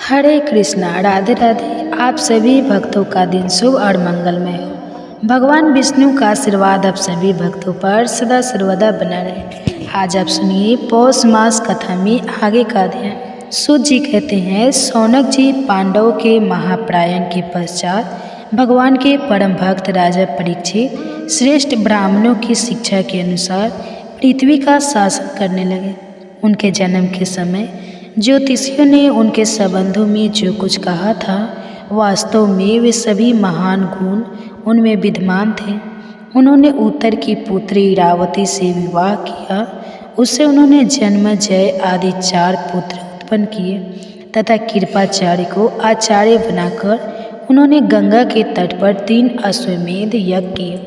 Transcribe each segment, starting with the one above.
हरे कृष्णा, राधे राधे। आप सभी भक्तों का दिन शुभ और मंगलमय हो। भगवान विष्णु का आशीर्वाद आप सभी भक्तों पर सदा सर्वदा बना रहे। आज आप सुनिए पौष मास कथा में आगे का अध्ययन। सूत जी कहते हैं, शौनक जी पांडवों के महाप्रयाण के पश्चात भगवान के परम भक्त राजा परीक्षित श्रेष्ठ ब्राह्मणों की शिक्षा के अनुसार पृथ्वी का शासन करने लगे। उनके जन्म के समय ज्योतिषियों ने उनके संबंधों में जो कुछ कहा था, वास्तव में वे सभी महान गुण उनमें विद्यमान थे। उन्होंने उत्तर की पुत्री इरावती से विवाह किया। उससे उन्होंने जन्मजय आदि 4 पुत्र उत्पन्न किए तथा कृपाचार्य को आचार्य बनाकर उन्होंने गंगा के तट पर 3 अश्वमेध यज्ञ किए,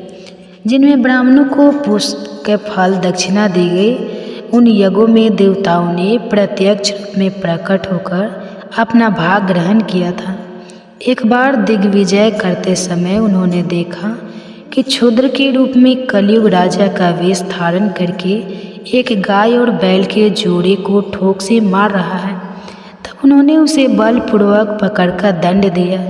जिनमें ब्राह्मणों को पुष्प के फल दक्षिणा दी गई। उन यज्ञों में देवताओं ने प्रत्यक्ष रूप में प्रकट होकर अपना भाग ग्रहण किया था। एक बार दिग्विजय करते समय उन्होंने देखा कि क्षुद्र के रूप में कलयुग राजा का वेश धारण करके एक गाय और बैल के जोड़े को ठोक से मार रहा है। तब उन्होंने उसे बलपूर्वक पकड़कर दंड दिया।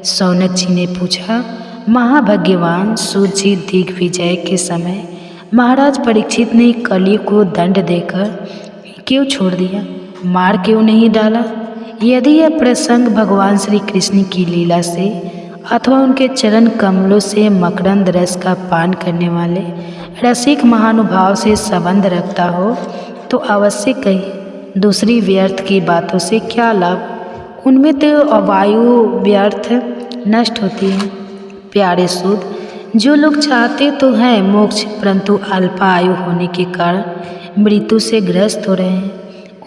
शौनक जी ने पूछा, महाभाग्यवान सूत जी, दिग्विजय के समय महाराज परीक्षित ने कली को दंड देकर क्यों छोड़ दिया, मार क्यों नहीं डाला? यदि यह प्रसंग भगवान श्री कृष्ण की लीला से अथवा उनके चरण कमलों से मकरंद रस का पान करने वाले रसिक महानुभाव से संबंध रखता हो तो अवश्य कहिए। दूसरी व्यर्थ की बातों से क्या लाभ? उनमें तो वायु व्यर्थ नष्ट होती है। प्यारे सूत, जो लोग चाहते तो हैं मोक्ष, परंतु अल्पायु होने के कारण मृत्यु से ग्रस्त हो रहे हैं।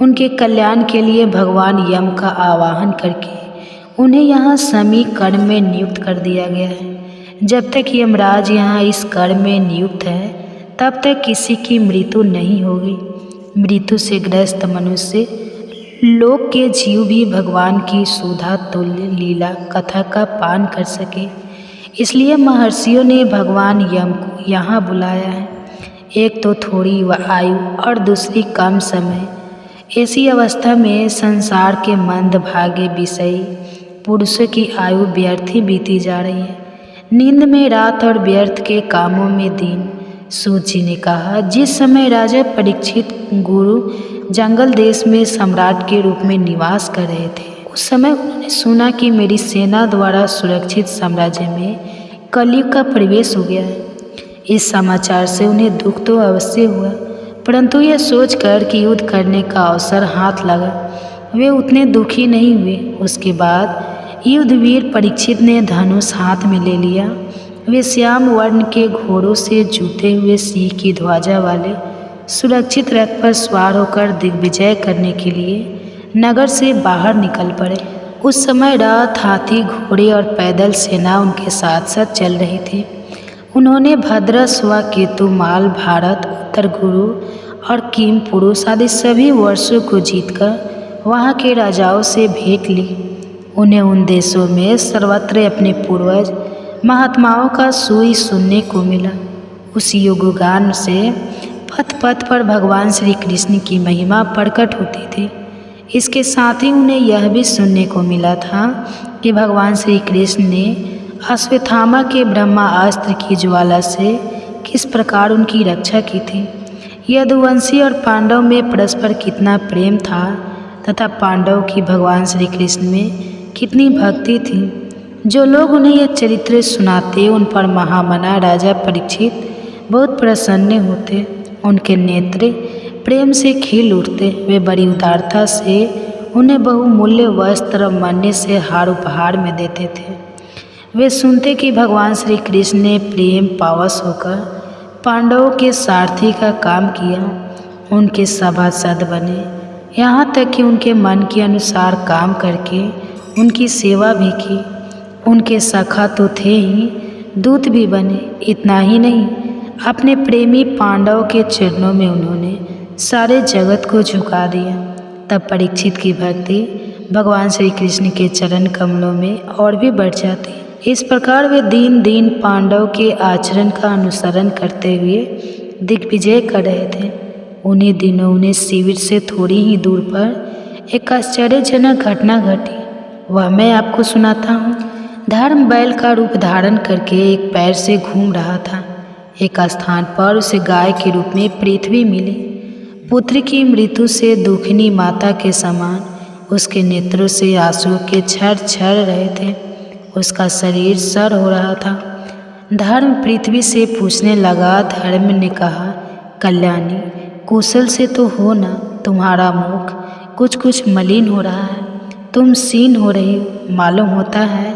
उनके कल्याण के लिए भगवान यम का आवाहन करके उन्हें यहाँ समी कर्म में नियुक्त कर दिया गया है। जब तक यमराज यहाँ इस कर्म में नियुक्त है, तब तक किसी की मृत्यु नहीं होगी। मृत्यु से ग्रस्त मनुष्य लोक के जीव भी भगवान की सुधा तुल्य लीला कथा का पान कर सके, इसलिए महर्षियों ने भगवान यम को यहाँ बुलाया है। एक तो थोड़ी आयु और दूसरी कम समय। ऐसी अवस्था में संसार के मंद भाग्य विषयी पुरुषों की आयु व्यर्थ ही बीती जा रही है। नींद में रात और व्यर्थ के कामों में दिन। सूत जी ने कहा, जिस समय राजा परीक्षित गुरु जंगल देश में सम्राट के रूप में निवास कर रहे थे, उस समय उन्होंने सुना कि मेरी सेना द्वारा सुरक्षित साम्राज्य में कलयुग का प्रवेश हो गया है। इस समाचार से उन्हें दुख तो अवश्य हुआ, परंतु यह सोचकर कि युद्ध करने का अवसर हाथ लगा, वे उतने दुखी नहीं हुए। उसके बाद युद्धवीर परीक्षित ने धनुष हाथ में ले लिया। वे श्याम वर्ण के घोड़ों से जूते हुए सिंह की ध्वजा वाले सुरक्षित रथ पर सवार होकर दिग्विजय करने के लिए नगर से बाहर निकल पड़े। उस समय रथ, हाथी, घोड़े और पैदल सेना उनके साथ साथ चल रही थी। उन्होंने भद्रस्वा, केतुमाल, भारत, उत्तर गुरु और किम पुरुष आदि सभी वर्षों को जीतकर वहाँ के राजाओं से भेंट ली। उन्हें उन देशों में सर्वत्र अपने पूर्वज महात्माओं का सुई सुनने को मिला। उस युगगान से पथ पथ पर भगवान श्री कृष्ण की महिमा प्रकट होती थी। इसके साथ ही उन्हें यह भी सुनने को मिला था कि भगवान श्री कृष्ण ने अश्वत्थामा के ब्रह्मास्त्र की ज्वाला से किस प्रकार उनकी रक्षा की थी। यदुवंशी और पांडव में परस्पर कितना प्रेम था तथा पांडव की भगवान श्री कृष्ण में कितनी भक्ति थी। जो लोग उन्हें यह चरित्र सुनाते, उन पर महामना राजा परीक्षित बहुत प्रसन्न होते। उनके नेत्र प्रेम से खिल उठते। वे बड़ी उदारता से उन्हें बहुमूल्य वस्त्र मन्य से हार उपहार में देते थे। वे सुनते कि भगवान श्री कृष्ण ने प्रेम पावश होकर पांडवों के सारथी का काम किया, उनके सभासद बने, यहाँ तक कि उनके मन के अनुसार काम करके उनकी सेवा भी की। उनके सखा तो थे ही, दूत भी बने। इतना ही नहीं, अपने प्रेमी पांडव के चरणों में उन्होंने सारे जगत को झुका दिया। तब परीक्षित की भक्ति भगवान श्री कृष्ण के चरण कमलों में और भी बढ़ जाती। इस प्रकार वे दिन दिन पांडव के आचरण का अनुसरण करते हुए दिग्विजय कर रहे थे। उन्हीं दिनों उन्हें शिविर से थोड़ी ही दूर पर एक आश्चर्यजनक घटना घटी। वह मैं आपको सुनाता हूँ। धर्म बैल का रूप धारण करके एक पैर से घूम रहा था। एक स्थान पर उसे गाय के रूप में पृथ्वी मिली। पुत्र की मृत्यु से दुखिनी माता के समान उसके नेत्रों से आंसू के छर छर रहे थे। उसका शरीर सर हो रहा था। धर्म पृथ्वी से पूछने लगा। धर्म ने कहा, कल्याणी, कुशल से तो हो ना? तुम्हारा मुख कुछ कुछ मलिन हो रहा है, तुम सीन हो रही हो। मालूम होता है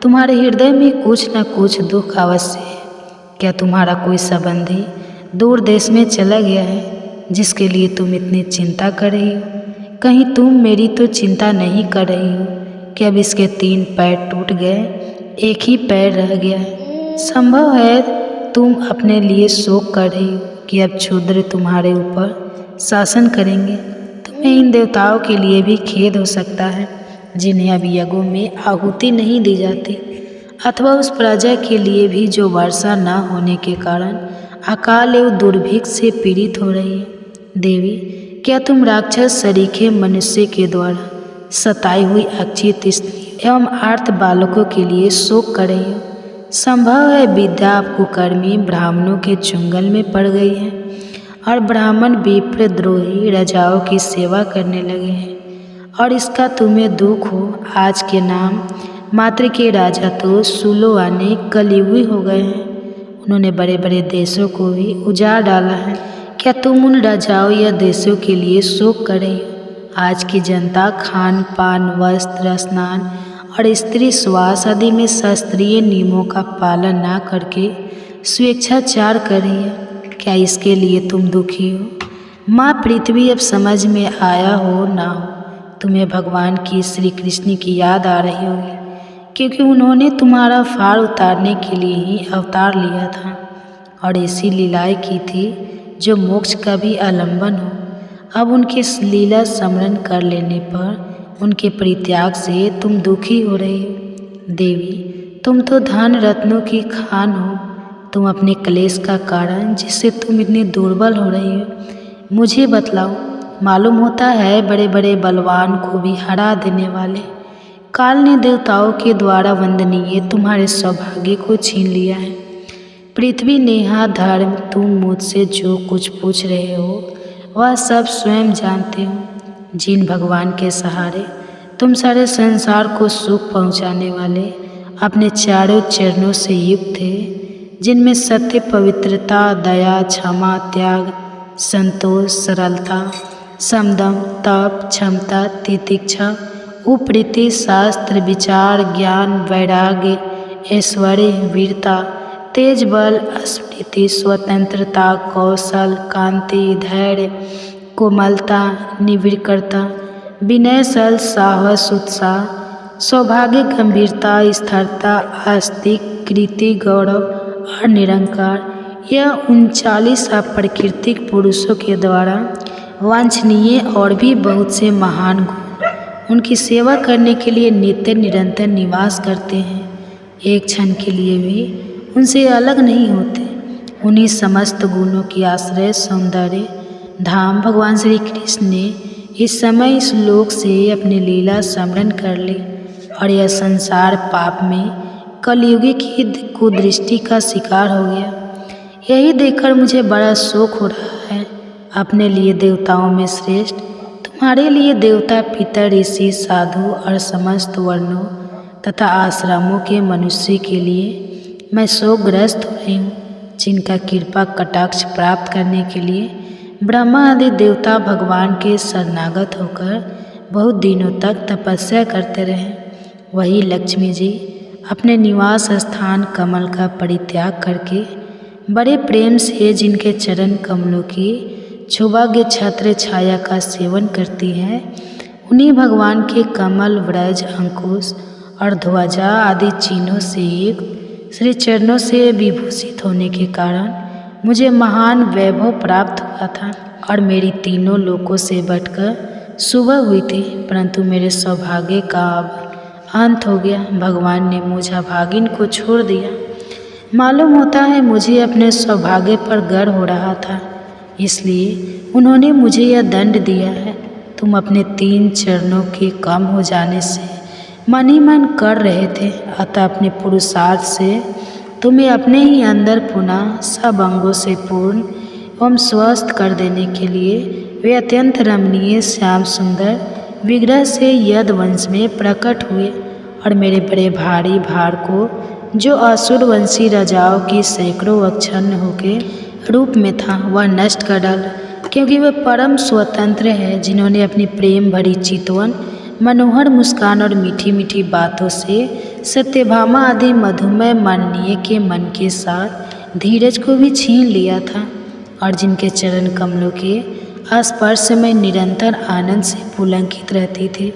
तुम्हारे हृदय में कुछ न कुछ दुख अवश्य है। क्या तुम्हारा कोई संबंधी दूर देश में चला गया है जिसके लिए तुम इतनी चिंता कर रही हो? कहीं तुम मेरी तो चिंता नहीं कर रही हो कि अब इसके 3 पैर टूट गए, एक ही पैर रह गया है? संभव है तुम अपने लिए शोक कर रही हो कि अब क्षुद्र तुम्हारे ऊपर शासन करेंगे। तुम्हें इन देवताओं के लिए भी खेद हो सकता है जिन्हें अब यज्ञों में आहुति नहीं दी जाती, अथवा उस प्रजा के लिए भी जो वर्षा न होने के कारण अकाल एवं दुर्भिक्ष से पीड़ित हो रही है। देवी, क्या तुम राक्षस सरीखे मनुष्य के द्वारा सताई हुई अक्षित स्त्री एवं आर्त बालकों के लिए शोक कर रही हो? संभव है विद्या आपको कर्मी ब्राह्मणों के चुंगल में पड़ गई है और ब्राह्मण विप्रद्रोही राजाओं की सेवा करने लगे हैं और इसका तुम्हें दुख हो। आज के नाम मात्र के राजा तो सुलोआने कलयुगी हो गए हैं। उन्होंने बड़े बड़े देशों को भी उजाड़ डाला है। क्या तुम उन राजाओं या देशों के लिए शोक कर रही हो? आज की जनता खान पान, वस्त्र, स्नान और स्त्री श्वास आदि में शास्त्रीय नियमों का पालन न करके स्वेच्छाचार कर रही है। क्या इसके लिए तुम दुखी हो? माँ पृथ्वी, अब समझ में आया हो ना हो, तुम्हें भगवान की श्री कृष्ण की याद आ रही होगी, क्योंकि उन्होंने तुम्हारा फाड़ उतारने के लिए ही अवतार लिया था और ऐसी लीलाएं की थी जो मोक्ष का भी आलंबन हो। अब उनके लीला स्मरण कर लेने पर उनके परित्याग से तुम दुखी हो रही हो। देवी, तुम तो धन रत्नों की खान हो। तुम अपने क्लेश का कारण जिससे तुम इतनी दुर्बल हो रही हो मुझे बतलाओ। मालूम होता है बड़े बड़े बलवान को भी हरा देने वाले काल ने देवताओं के द्वारा वंदनीय तुम्हारे सौभाग्य को छीन लिया है। पृथ्वी, नेहा, धर्म, तुम मुझसे जो कुछ पूछ रहे हो वह सब स्वयं जानते हो। जिन भगवान के सहारे तुम सारे संसार को सुख पहुँचाने वाले अपने चारों चरणों से युक्त थे, जिनमें सत्य, पवित्रता, दया, क्षमा, त्याग, संतोष, सरलता, समदम, तप, क्षमता, तितिक्षा, उपरीति, शास्त्र, विचार, ज्ञान, वैराग्य, ऐश्वर्य, वीरता, तेज, बल, स्मृति, स्वतंत्रता, कौशल, कांति, धैर्य, कोमलता, निर्विकारता, विनयशील, साहस, उत्साह, सौभाग्य, गंभीरता, स्थिरता, आस्तिक, कृति, गौरव और निरंकार, यह 39 अप्राकृतिक पुरुषों के द्वारा वांछनीय और भी बहुत से महान गुण उनकी सेवा करने के लिए नित्य निरंतर निवास करते हैं। एक क्षण के लिए भी उनसे अलग नहीं होते। उन्हीं समस्त गुणों की आश्रय सौंदर्य धाम भगवान श्री कृष्ण ने इस समय इस लोक से अपनी लीला स्मरण कर ली और यह संसार पाप में कलयुगी की कुदृष्टि का शिकार हो गया। यही देखकर मुझे बड़ा शोक हो रहा है। अपने लिए देवताओं में श्रेष्ठ, तुम्हारे लिए देवता, पितर, ऋषि, साधु और समस्त वर्णों तथा आश्रमों के मनुष्य के लिए मैं शोकग्रस्त हो रही हूँ, जिनका कृपा कटाक्ष प्राप्त करने के लिए ब्रह्मा आदि देवता भगवान के शरणागत होकर बहुत दिनों तक तपस्या करते रहे। वही लक्ष्मी जी अपने निवास स्थान कमल का परित्याग करके बड़े प्रेम से जिनके चरण कमलों की सौभाग्य छत्र छाया का सेवन करती है, उन्हीं भगवान के कमल, व्रज, अंकुश और ध्वजा आदि चिन्हों से युक्त श्री चरणों से विभूषित होने के कारण मुझे महान वैभव प्राप्त हुआ था और मेरी तीनों लोकों से बढ़कर सुबह हुई थी, परंतु मेरे सौभाग्य का अब अंत हो गया। भगवान ने मुझ अभागिन को छोड़ दिया। मालूम होता है मुझे अपने सौभाग्य पर गर्व हो रहा था, इसलिए उन्होंने मुझे यह दंड दिया है। तुम अपने 3 चरणों के कम हो जाने से मन ही मन कर रहे थे। अतः अपने पुरुषार्थ से तुम्हें अपने ही अंदर पुनः सब अंगों से पूर्ण एवं स्वस्थ कर देने के लिए वे अत्यंत रमणीय श्याम सुंदर विग्रह से यदवंश में प्रकट हुए और मेरे बड़े भारी भार को, जो असुर वंशी राजाओं की सैकड़ों अक्षन्न होके रूप में था, वह नष्ट कर डाला। क्योंकि वह परम स्वतंत्र है, जिन्होंने अपनी प्रेम भरी चितवन, मनोहर मुस्कान और मीठी मीठी बातों से सत्यभामा आदि मधुमय माननीय के मन के साथ धीरज को भी छीन लिया था, और जिनके चरण कमलों के स्पर्श में निरंतर आनंद से पुलकित रहती थी।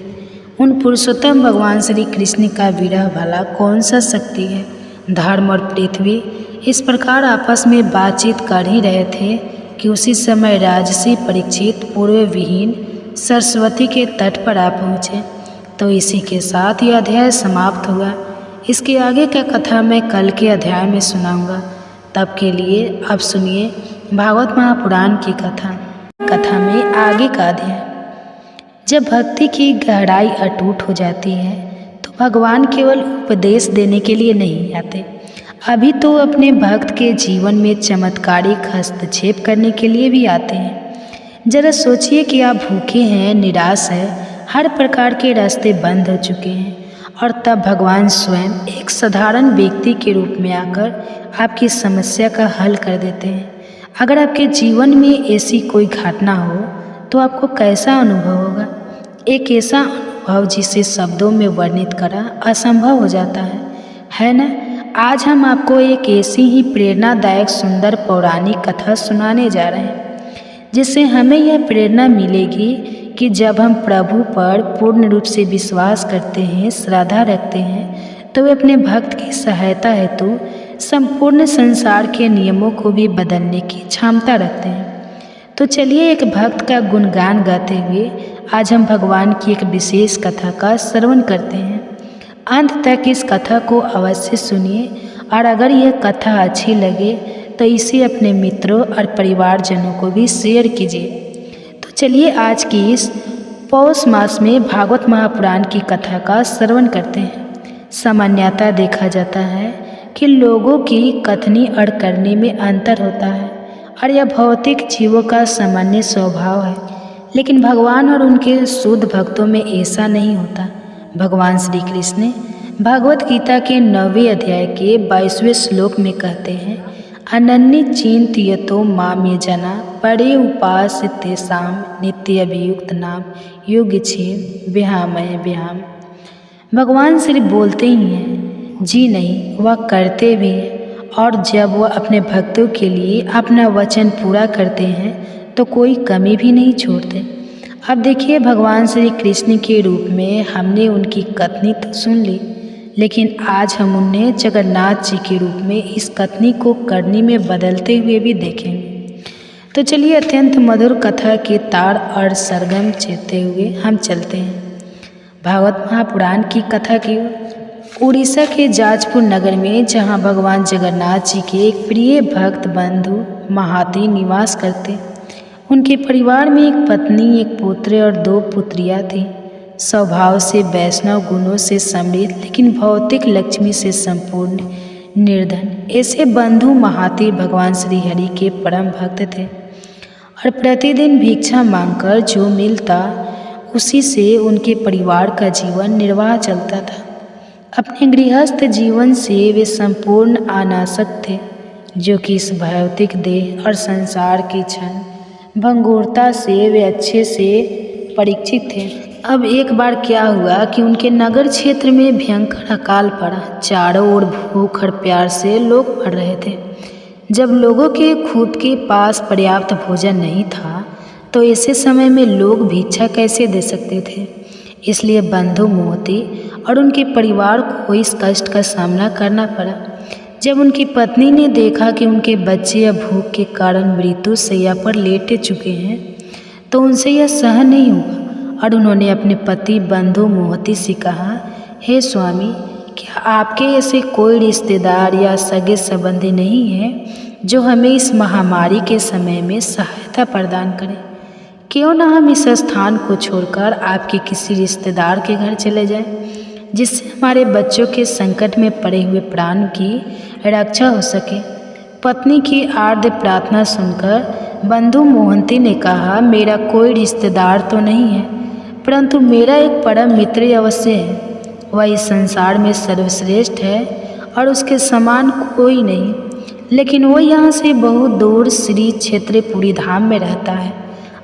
उन पुरुषोत्तम भगवान श्री कृष्ण का विरह भला कौन सा शक्ति है। धर्म और पृथ्वी इस प्रकार आपस में बातचीत कर ही रहे थे कि उसी समय राजसी परीक्षित पूर्व विहीन सरस्वती के तट पर आ पहुँचे। तो इसी के साथ यह अध्याय समाप्त हुआ। इसके आगे का कथा मैं कल के अध्याय में सुनाऊंगा। तब के लिए अब सुनिए भागवत महापुराण की कथा में आगे का अध्याय। जब भक्ति की गहराई अटूट हो जाती है तो भगवान केवल उपदेश देने के लिए नहीं आते, अभी तो अपने भक्त के जीवन में चमत्कारिक हस्तक्षेप करने के लिए भी आते हैं। जरा सोचिए कि आप भूखे हैं, निराश हैं, हर प्रकार के रास्ते बंद हो चुके हैं, और तब भगवान स्वयं एक साधारण व्यक्ति के रूप में आकर आपकी समस्या का हल कर देते हैं। अगर आपके जीवन में ऐसी कोई घटना हो तो आपको कैसा अनुभव होगा? एक ऐसा अनुभव जिसे शब्दों में वर्णित करना असंभव हो जाता है ना? आज हम आपको एक ऐसी ही प्रेरणादायक सुंदर पौराणिक कथा सुनाने जा रहे हैं, जिससे हमें यह प्रेरणा मिलेगी कि जब हम प्रभु पर पूर्ण रूप से विश्वास करते हैं, श्रद्धा रखते हैं, तो वे अपने भक्त की सहायता हेतु संपूर्ण संसार के नियमों को भी बदलने की क्षमता रखते हैं। तो चलिए एक भक्त का गुणगान गाते हुए आज हम भगवान की एक विशेष कथा का श्रवण करते हैं। अंत तक इस कथा को अवश्य सुनिए, और अगर यह कथा अच्छी लगे तो इसे अपने मित्रों और परिवारजनों को भी शेयर कीजिए। तो चलिए आज की इस पौष मास में भागवत महापुराण की कथा का श्रवण करते हैं। सामान्यतः देखा जाता है कि लोगों की कथनी और करनी में अंतर होता है, और यह भौतिक जीवों का सामान्य स्वभाव है। लेकिन भगवान और उनके शुद्ध भक्तों में ऐसा नहीं होता। भगवान श्री कृष्ण भागवत गीता के 9वें अध्याय के 22वें श्लोक में कहते हैं, अनन्य चिंतयतो माम ये जना परे उपास तेषाम नित्य अभियुक्त नाम योग छेद विहामय विहाम। भगवान श्री बोलते ही हैं, जी नहीं, वह करते भी हैं, और जब वह अपने भक्तों के लिए अपना वचन पूरा करते हैं तो कोई कमी भी नहीं छोड़ते। अब देखिए, भगवान श्री कृष्ण के रूप में हमने उनकी कथनी तो सुन ली, लेकिन आज हम उन्हें जगन्नाथ जी के रूप में इस कथनी को करनी में बदलते हुए भी देखेंगे। तो चलिए अत्यंत मधुर कथा के तार और सरगम चेते हुए हम चलते हैं भागवत महापुराण की कथा की ओर। उड़ीसा के जाजपुर नगर में, जहाँ भगवान जगन्नाथ जी के एक प्रिय भक्त बंधु महाती निवास करते, उनके परिवार में एक पत्नी, एक पुत्र और 2 पुत्रियां थीं। स्वभाव से वैष्णव गुणों से समृद्ध, लेकिन भौतिक लक्ष्मी से संपूर्ण निर्धन, ऐसे बंधु महाती भगवान श्री हरि के परम भक्त थे, और प्रतिदिन भिक्षा मांगकर जो मिलता उसी से उनके परिवार का जीवन निर्वाह चलता था। अपने गृहस्थ जीवन से वे संपूर्ण अनासक्त थे, जो कि इस भौतिक देह और संसार की क्षण भंगुरता से वे अच्छे से परिचित थे। अब एक बार क्या हुआ कि उनके नगर क्षेत्र में भयंकर अकाल पड़ा। चारों ओर भूख और प्यास से लोग मर रहे थे। जब लोगों के खुद के पास पर्याप्त भोजन नहीं था तो ऐसे समय में लोग भिक्षा कैसे दे सकते थे। इसलिए बंधु मोहती और उनके परिवार को इस कष्ट का सामना करना पड़ा। जब उनकी पत्नी ने देखा कि उनके बच्चे या भूख के कारण मृत्यु शैया पर लेटे चुके हैं तो उनसे यह सहन नहीं हुआ, और उन्होंने अपने पति बंधु मोहती से कहा, हे स्वामी, क्या आपके ऐसे कोई रिश्तेदार या सगे संबंधी नहीं है जो हमें इस महामारी के समय में सहायता प्रदान करें? क्यों ना हम इस स्थान को छोड़कर आपके किसी रिश्तेदार के घर चले जाएं? जिससे हमारे बच्चों के संकट में पड़े हुए प्राण की रक्षा हो सके। पत्नी की आर्द्र प्रार्थना सुनकर बंधु मोहंती ने कहा, मेरा कोई रिश्तेदार तो नहीं है, परंतु मेरा एक परम मित्र अवश्य है। वह इस संसार में सर्वश्रेष्ठ है और उसके समान कोई नहीं, लेकिन वो यहाँ से बहुत दूर श्री क्षेत्रपुरी धाम में रहता है।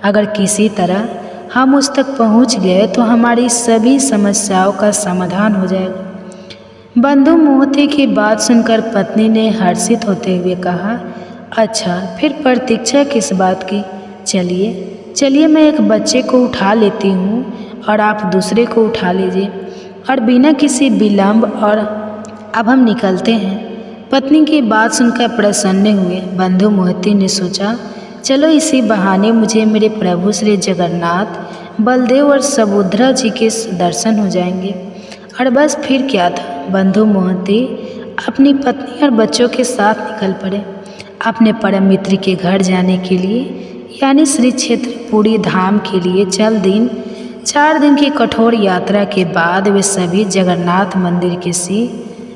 अगर किसी तरह हम उस तक पहुँच गए तो हमारी सभी समस्याओं का समाधान हो जाएगा। बंधु मोहंती की बात सुनकर पत्नी ने हर्षित होते हुए कहा, अच्छा, फिर प्रतीक्षा किस बात की? चलिए मैं एक बच्चे को उठा लेती हूँ और आप दूसरे को उठा लीजिए, और बिना किसी विलंब और अब हम निकलते हैं। पत्नी की बात सुनकर प्रसन्न हुए बंधु मोहंती ने सोचा, चलो इसी बहाने मुझे मेरे प्रभु श्री जगन्नाथ, बलदेव और सुभद्रा जी के दर्शन हो जाएंगे। और बस फिर क्या था, बंधु मोहंती अपनी पत्नी और बच्चों के साथ निकल पड़े अपने परम मित्र के घर जाने के लिए, यानी श्री क्षेत्रपुरी धाम के लिए। 4 दिन की कठोर यात्रा के बाद वे सभी जगन्नाथ मंदिर के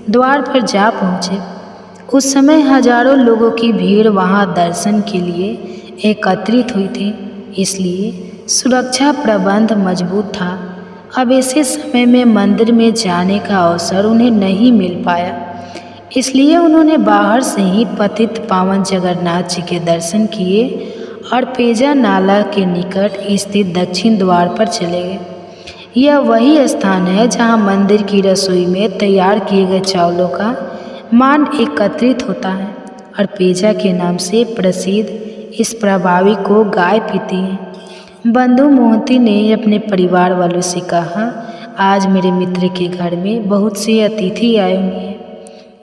द्वार पर जा पहुँचे। उस समय हजारों लोगों की भीड़ वहां दर्शन के लिए एकत्रित हुई थी, इसलिए सुरक्षा प्रबंध मजबूत था। अब ऐसे समय में मंदिर में जाने का अवसर उन्हें नहीं मिल पाया, इसलिए उन्होंने बाहर से ही पतित पावन जगन्नाथ जी के दर्शन किए और पेजा नाला के निकट स्थित दक्षिण द्वार पर चले गए। यह वही स्थान है जहां मंदिर की रसोई में तैयार किए गए चावलों का मान एकत्रित होता है और पेजा के नाम से प्रसिद्ध इस प्रभावी को गाय पीती है। बंधु मोहंती ने अपने परिवार वालों से कहा, आज मेरे मित्र के घर में बहुत से अतिथि आए हुए हैं,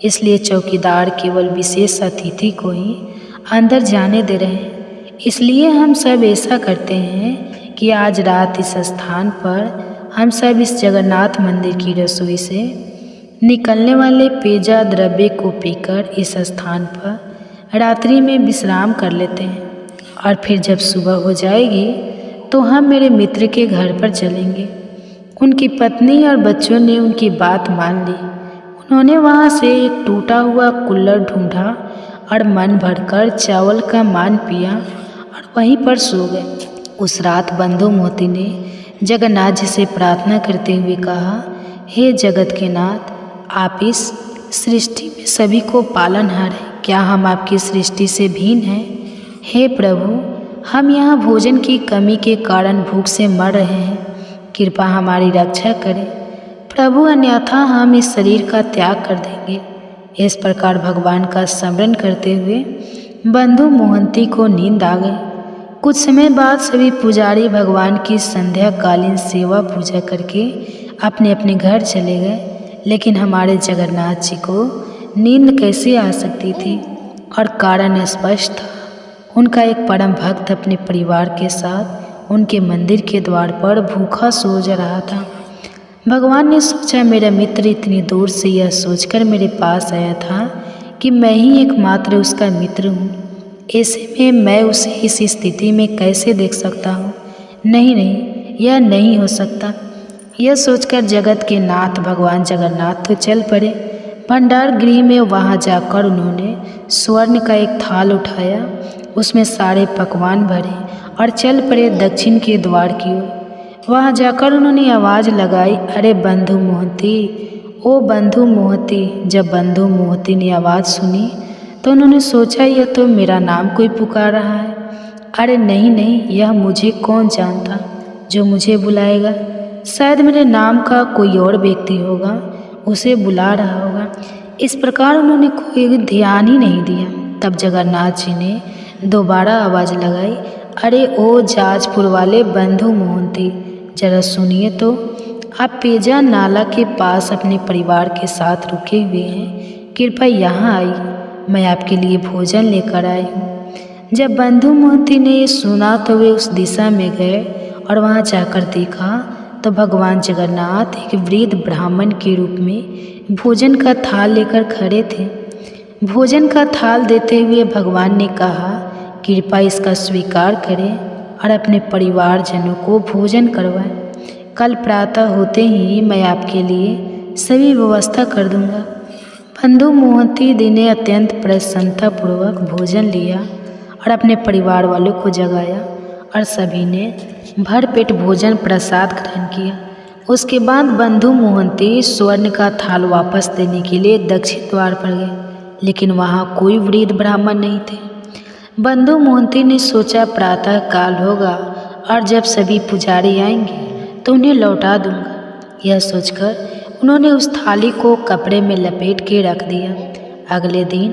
इसलिए चौकीदार केवल विशेष अतिथि को ही अंदर जाने दे रहे हैं। इसलिए हम सब ऐसा करते हैं कि आज रात इस स्थान पर हम सब इस जगन्नाथ मंदिर की रसोई से निकलने वाले पेजा द्रव्य को पीकर इस स्थान पर रात्रि में विश्राम कर लेते हैं, और फिर जब सुबह हो जाएगी तो हम मेरे मित्र के घर पर चलेंगे। उनकी पत्नी और बच्चों ने उनकी बात मान ली। उन्होंने वहाँ से एक टूटा हुआ कुल्हड़ ढूंढा और मन भरकर चावल का मान पिया और वहीं पर सो गए। उस रात बंधु मोहंती ने जगन्नाथ जी से प्रार्थना करते हुए कहा, हे जगत के नाथ, आप इस सृष्टि में सभी को पालनहार हैं, क्या हम आपकी सृष्टि से भिन्न हैं? हे प्रभु, हम यहाँ भोजन की कमी के कारण भूख से मर रहे हैं, कृपा हमारी रक्षा करें प्रभु, अन्यथा हम इस शरीर का त्याग कर देंगे। इस प्रकार भगवान का स्मरण करते हुए बंधु मोहंती को नींद आ गई। कुछ समय बाद सभी पुजारी भगवान की संध्याकालीन सेवा पूजा करके अपने अपने घर चले गए, लेकिन हमारे जगन्नाथ जी को नींद कैसे आ सकती थी? और कारण स्पष्ट था। उनका एक परम भक्त अपने परिवार के साथ उनके मंदिर के द्वार पर भूखा सो जा रहा था। भगवान ने सोचा, मेरा मित्र इतनी दूर से यह सोचकर मेरे पास आया था कि मैं ही एकमात्र उसका मित्र हूँ, ऐसे में मैं उसे इस स्थिति में कैसे देख सकता हूँ? नहीं, यह नहीं हो सकता। यह सोचकर जगत के नाथ भगवान जगन्नाथ तो चल पड़े भंडार गृह में। वहाँ जाकर उन्होंने स्वर्ण का एक थाल उठाया, उसमें सारे पकवान भरे और चल पड़े दक्षिण के द्वार की ओर। वहाँ जाकर उन्होंने आवाज़ लगाई, अरे बंधु मोहंती, ओ बंधु मोहंती। जब बंधु मोहंती ने आवाज़ सुनी तो उन्होंने सोचा, यह तो मेरा नाम कोई पुकार रहा है। अरे नहीं, यह मुझे कौन जानता जो मुझे बुलाएगा? शायद मेरे नाम का कोई और व्यक्ति होगा, उसे बुला रहा होगा। इस प्रकार उन्होंने कोई ध्यान ही नहीं दिया। तब जगन्नाथ जी ने दोबारा आवाज़ लगाई, अरे ओ जाजपुर वाले बंधु मोहंती, जरा सुनिए तो, आप पेजा नाला के पास अपने परिवार के साथ रुके हुए हैं, कृपया यहाँ आइए, मैं आपके लिए भोजन लेकर आई हूँ। जब बंधु मोहंती ने ये सुना तो वे उस दिशा में गए और वहाँ जाकर देखा तो भगवान जगन्नाथ एक वृद्ध ब्राह्मण के रूप में भोजन का थाल लेकर खड़े थे। भोजन का थाल देते हुए भगवान ने कहा, कृपया इसका स्वीकार करें और अपने परिवारजनों को भोजन करवाएं। कल प्रातः होते ही मैं आपके लिए सभी व्यवस्था कर दूंगा। बंधु मोहंती ने अत्यंत प्रसन्नतापूर्वक भोजन लिया और अपने परिवार वालों को जगाया और सभी ने भरपेट भोजन प्रसाद ग्रहण किया। उसके बाद बंधु मोहंती स्वर्ण का थाल वापस देने के लिए दक्षिण द्वार पर गए, लेकिन वहाँ कोई वृद्ध ब्राह्मण नहीं थे। बंधु मोहंती ने सोचा प्रातः काल होगा और जब सभी पुजारी आएंगे तो उन्हें लौटा दूंगा। यह सोचकर उन्होंने उस थाली को कपड़े में लपेट के रख दिया। अगले दिन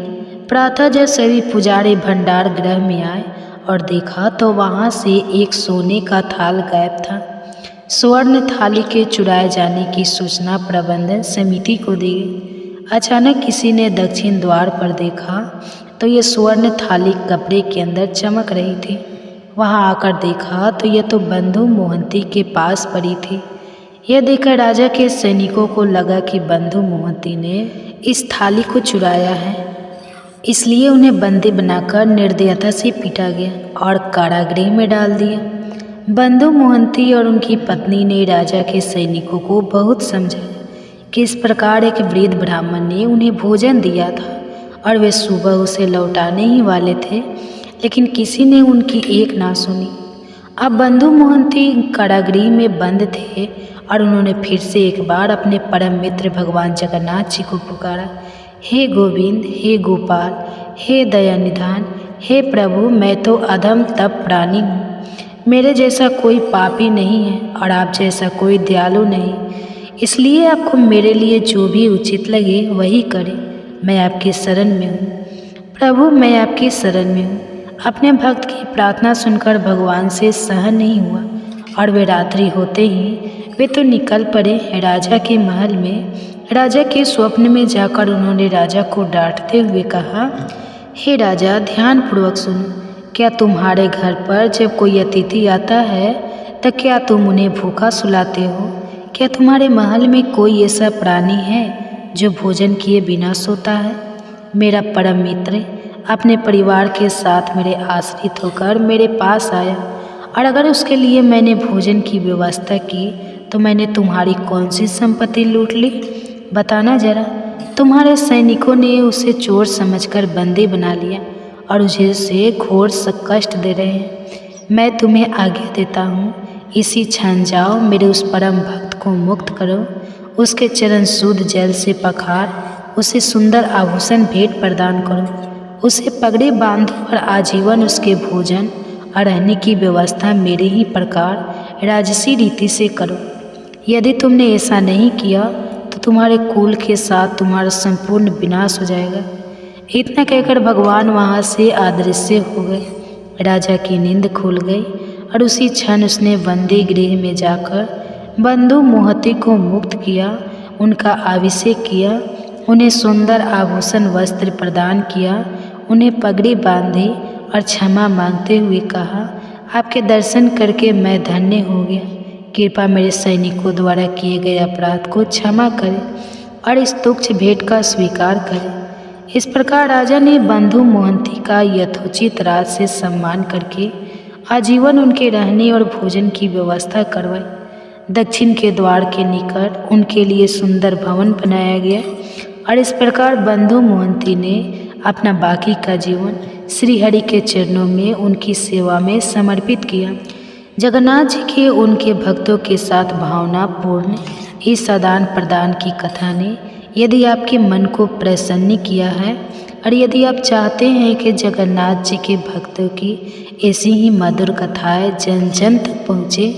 प्रातः जब सभी पुजारी भंडार गृह में आए और देखा तो वहाँ से एक सोने का थाल गायब था। स्वर्ण थाली के चुराए जाने की सूचना प्रबंधन समिति को दी गई। अचानक किसी ने दक्षिण द्वार पर देखा तो ये स्वर्ण थाली कपड़े के अंदर चमक रही थी। वहां आकर देखा तो यह तो बंधु मोहंती के पास पड़ी थी। यह देखकर राजा के सैनिकों को लगा कि बंधु मोहंती ने इस थाली को चुराया है, इसलिए उन्हें बंदी बनाकर निर्दयता से पीटा गया और कारागृह में डाल दिया। बंधु मोहंती और उनकी पत्नी ने राजा के सैनिकों को बहुत समझाया कि इस प्रकार एक वृद्ध ब्राह्मण ने उन्हें भोजन दिया था और वे सुबह उसे लौटाने ही वाले थे, लेकिन किसी ने उनकी एक ना सुनी। अब बंधु मोहंती कारागृह में बंद थे और उन्होंने फिर से एक बार अपने परम मित्र भगवान जगन्नाथ जी को पुकारा, हे गोविंद, हे गोपाल, हे दयानिधान, हे प्रभु, मैं तो अधम तप प्राणी हूँ। मेरे जैसा कोई पापी नहीं है और आप जैसा कोई दयालु नहीं, इसलिए आपको मेरे लिए जो भी उचित लगे वही करें। मैं आपकी शरण में हूँ प्रभु, मैं आपकी शरण में हूँ। अपने भक्त की प्रार्थना सुनकर भगवान से सहन नहीं हुआ और वे रात्रि होते ही वे तो निकल पड़े राजा के महल में। राजा के स्वप्न में जाकर उन्होंने राजा को डांटते हुए कहा, हे राजा, ध्यानपूर्वक सुनो। क्या तुम्हारे घर पर जब कोई अतिथि आता है तो क्या तुम उन्हें भूखा सुलाते हो? क्या तुम्हारे महल में कोई ऐसा प्राणी है जो भोजन किए बिना सोता है? मेरा परम मित्र अपने परिवार के साथ मेरे आश्रित होकर मेरे पास आया और अगर उसके लिए मैंने भोजन की व्यवस्था की तो मैंने तुम्हारी कौन सी संपत्ति लूट ली? बताना जरा। तुम्हारे सैनिकों ने उसे चोर समझकर बंदी बना लिया और उसे घोर कष्ट दे रहे हैं। मैं तुम्हें आज्ञा देता हूँ, इसी क्षण जाओ, मेरे उस परम भक्त को मुक्त करो, उसके चरण शुद्ध जल से पखार, उसे सुंदर आभूषण भेंट प्रदान करो, उसे पगड़ी बांधो और आजीवन उसके भोजन और रहने की व्यवस्था मेरे ही प्रकार राजसी रीति से करो। यदि तुमने ऐसा नहीं किया तो तुम्हारे कुल के साथ तुम्हारा संपूर्ण विनाश हो जाएगा। इतना कहकर भगवान वहाँ से अदृश्य हो गए। राजा की नींद खुल गई और उसी क्षण उसने बंदी गृह में जाकर बंधु मोहंती को मुक्त किया, उनका अभिषेक किया, उन्हें सुंदर आभूषण वस्त्र प्रदान किया, उन्हें पगड़ी बांधी और क्षमा मांगते हुए कहा, आपके दर्शन करके मैं धन्य हो गया। कृपा मेरे सैनिकों द्वारा किए गए अपराध को क्षमा करें और इस तुच्छ भेंट का स्वीकार करें। इस प्रकार राजा ने बंधु मोहंती का यथोचित राज से सम्मान करके आजीवन उनके रहने और भोजन की व्यवस्था करवाई। दक्षिण के द्वार के निकट उनके लिए सुंदर भवन बनाया गया और इस प्रकार बंधु मोहंती ने अपना बाकी का जीवन श्रीहरि के चरणों में उनकी सेवा में समर्पित किया। जगन्नाथ जी के उनके भक्तों के साथ भावनापूर्ण इस आदान प्रदान की कथा ने यदि आपके मन को प्रसन्न किया है और यदि आप चाहते हैं कि जगन्नाथ जी के भक्तों की ऐसी ही मधुर कथाएं जन जन तक पहुँचे,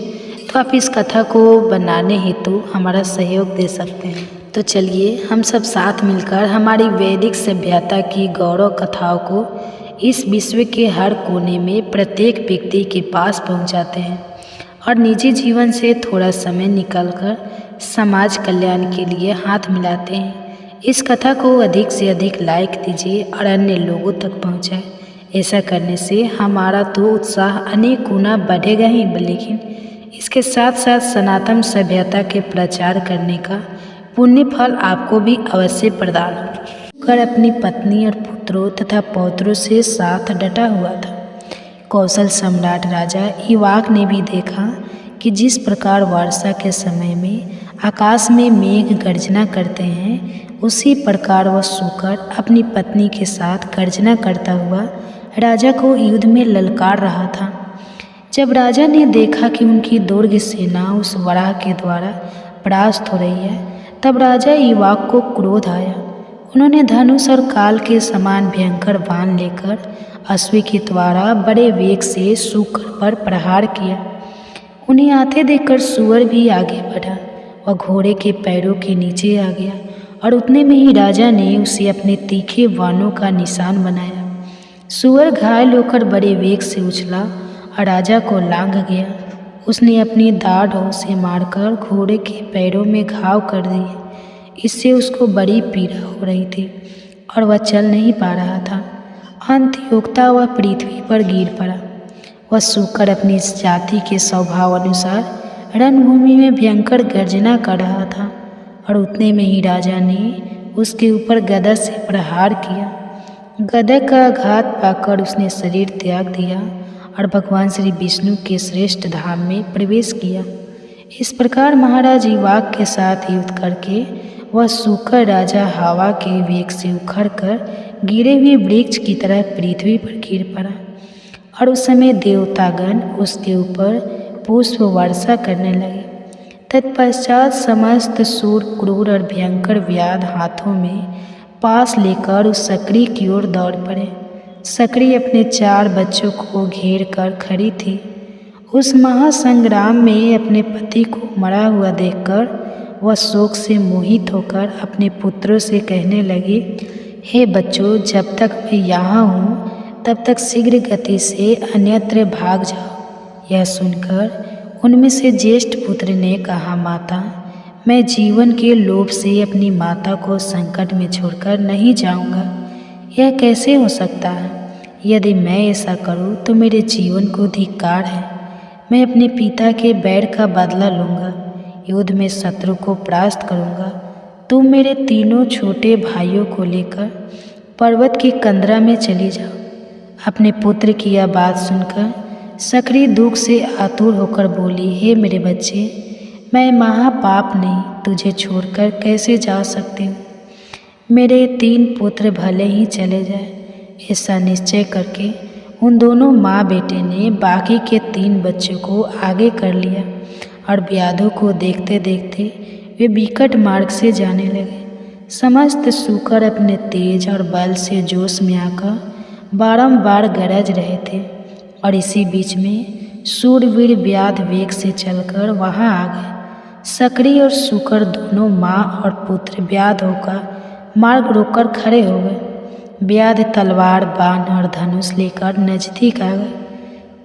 तो आप इस कथा को बनाने हेतु हमारा सहयोग दे सकते हैं। तो चलिए हम सब साथ मिलकर हमारी वैदिक सभ्यता की गौरव कथाओं को इस विश्व के हर कोने में प्रत्येक व्यक्ति के पास पहुंचाते हैं और निजी जीवन से थोड़ा समय निकालकर समाज कल्याण के लिए हाथ मिलाते हैं। इस कथा को अधिक से अधिक लाइक दीजिए और अन्य लोगों तक पहुंचाएं। ऐसा करने से हमारा तो उत्साह अनेक गुना बढ़ेगा ही, लेकिन इसके साथ साथ सनातन सभ्यता के प्रचार करने का पुण्य फल आपको भी अवश्य प्रदान कर अपनी पत्नी और पुत्रों तथा पौत्रों से साथ डटा हुआ था। कौशल सम्राट राजा इवाक ने भी देखा कि जिस प्रकार वर्षा के समय में आकाश में मेघ गर्जना करते हैं, उसी प्रकार वह सूकर अपनी पत्नी के साथ गर्जना करता हुआ राजा को युद्ध में ललकार रहा था। जब राजा ने देखा कि उनकी दुर्ग सेना उस वराह के द्वारा परास्त हो रही है, तब राजा युवाक को क्रोध आया। उन्होंने धनुष और काल के समान भयंकर बाण लेकर अश्व के द्वारा बड़े वेग से सूकर पर प्रहार किया। उन्हें आते देखकर सूअर भी आगे बढ़ा। वह घोड़े के पैरों के नीचे आ गया और उतने में ही राजा ने उसे अपने तीखे बाणों का निशान बनाया। सूअर घायल होकर बड़े वेग से उछला और राजा को लांघ गया। उसने अपनी दाढ़ों से मारकर घोड़े के पैरों में घाव कर दिए। इससे उसको बड़ी पीड़ा हो रही थी और वह चल नहीं पा रहा था। अंत योगता वह पृथ्वी पर गिर पड़ा। वह सूकर अपनी जाति के स्वभाव अनुसार रणभूमि में भयंकर गर्जना कर रहा था और उतने में ही राजा ने उसके ऊपर गदा से प्रहार किया। गदा का आघात पाकर उसने शरीर त्याग दिया और भगवान श्री विष्णु के श्रेष्ठ धाम में प्रवेश किया। इस प्रकार महाराज युवाक के साथ युद्ध करके वह सूकर राजा हवा के वेग से उखड़कर गिरे हुए वृक्ष की तरह पृथ्वी पर गिर पड़ा और उस समय देवतागण उसके ऊपर पुष्प वर्षा करने लगे। तत्पश्चात समस्त सूर क्रूर और भयंकर व्याध हाथों में पास लेकर उस सकरी की ओर दौड़ पड़े। सकरी अपने 4 बच्चों को घेर कर खड़ी थी। उस महासंग्राम में अपने पति को मरा हुआ देखकर वह शोक से मोहित होकर अपने पुत्रों से कहने लगी, हे बच्चों, जब तक मैं यहाँ हूँ तब तक शीघ्र गति से अन्यत्र भाग जाओ। यह सुनकर उनमें से ज्येष्ठ पुत्र ने कहा, माता, मैं जीवन के लोभ से अपनी माता को संकट में छोड़कर नहीं जाऊँगा। यह कैसे हो सकता है? यदि मैं ऐसा करूँ तो मेरे जीवन को धिक्कार है। मैं अपने पिता के बैर का बदला लूँगा, युद्ध में शत्रु को परास्त करूँगा। तुम मेरे 3 छोटे भाइयों को लेकर पर्वत की कंदरा में चली जाओ। अपने पुत्र की यह बात सुनकर सकरी दुख से आतुर होकर बोली, हे मेरे बच्चे, मैं महापाप नहीं तुझे छोड़कर कैसे जा सकती हूँ। मेरे 3 पुत्र भले ही चले जाए। ऐसा निश्चय करके उन दोनों माँ बेटे ने बाकी के 3 बच्चों को आगे कर लिया और व्याधों को देखते देखते वे विकट मार्ग से जाने लगे। समस्त सूकर अपने तेज और बल से जोश में आकर बारंबार गरज रहे थे और इसी बीच में सूरवीर व्याध वेग से चलकर वहां आ गए। सकरी और सूकर दोनों माँ और पुत्र व्याध होकर मार्ग रोककर खड़े हो गए। व्याध तलवार, बाण और धनुष लेकर नजदीक आ गए।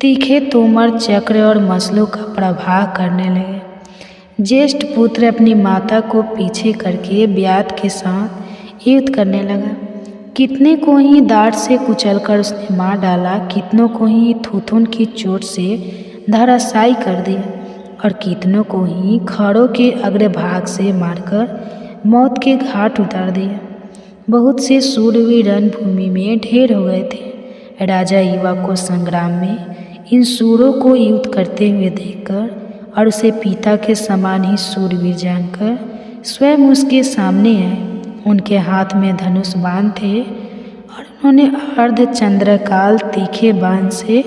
तीखे तोमर, चक्र और मसलों का प्रवाह करने लगे। ज्येष्ठ पुत्र अपनी माता को पीछे करके व्याध के साथ युद्ध करने लगा। कितने को ही दाढ़ से कुचलकर उसने मार डाला, कितनों को ही थूथुन की चोट से धराशायी कर दिया और कितनों को ही खड़ों के अग्रभाग से मारकर मौत के घाट उतार दिया। बहुत से सूरवीर रणभूमि में ढेर हो गए थे। राजा युवाक को संग्राम में इन सूरों को युद्ध करते हुए देखकर और उसे पिता के समान ही सूरवीर जानकर स्वयं उसके सामने आए। उनके हाथ में धनुष बाण थे और उन्होंने अर्धचंद्रकाल तीखे बाण से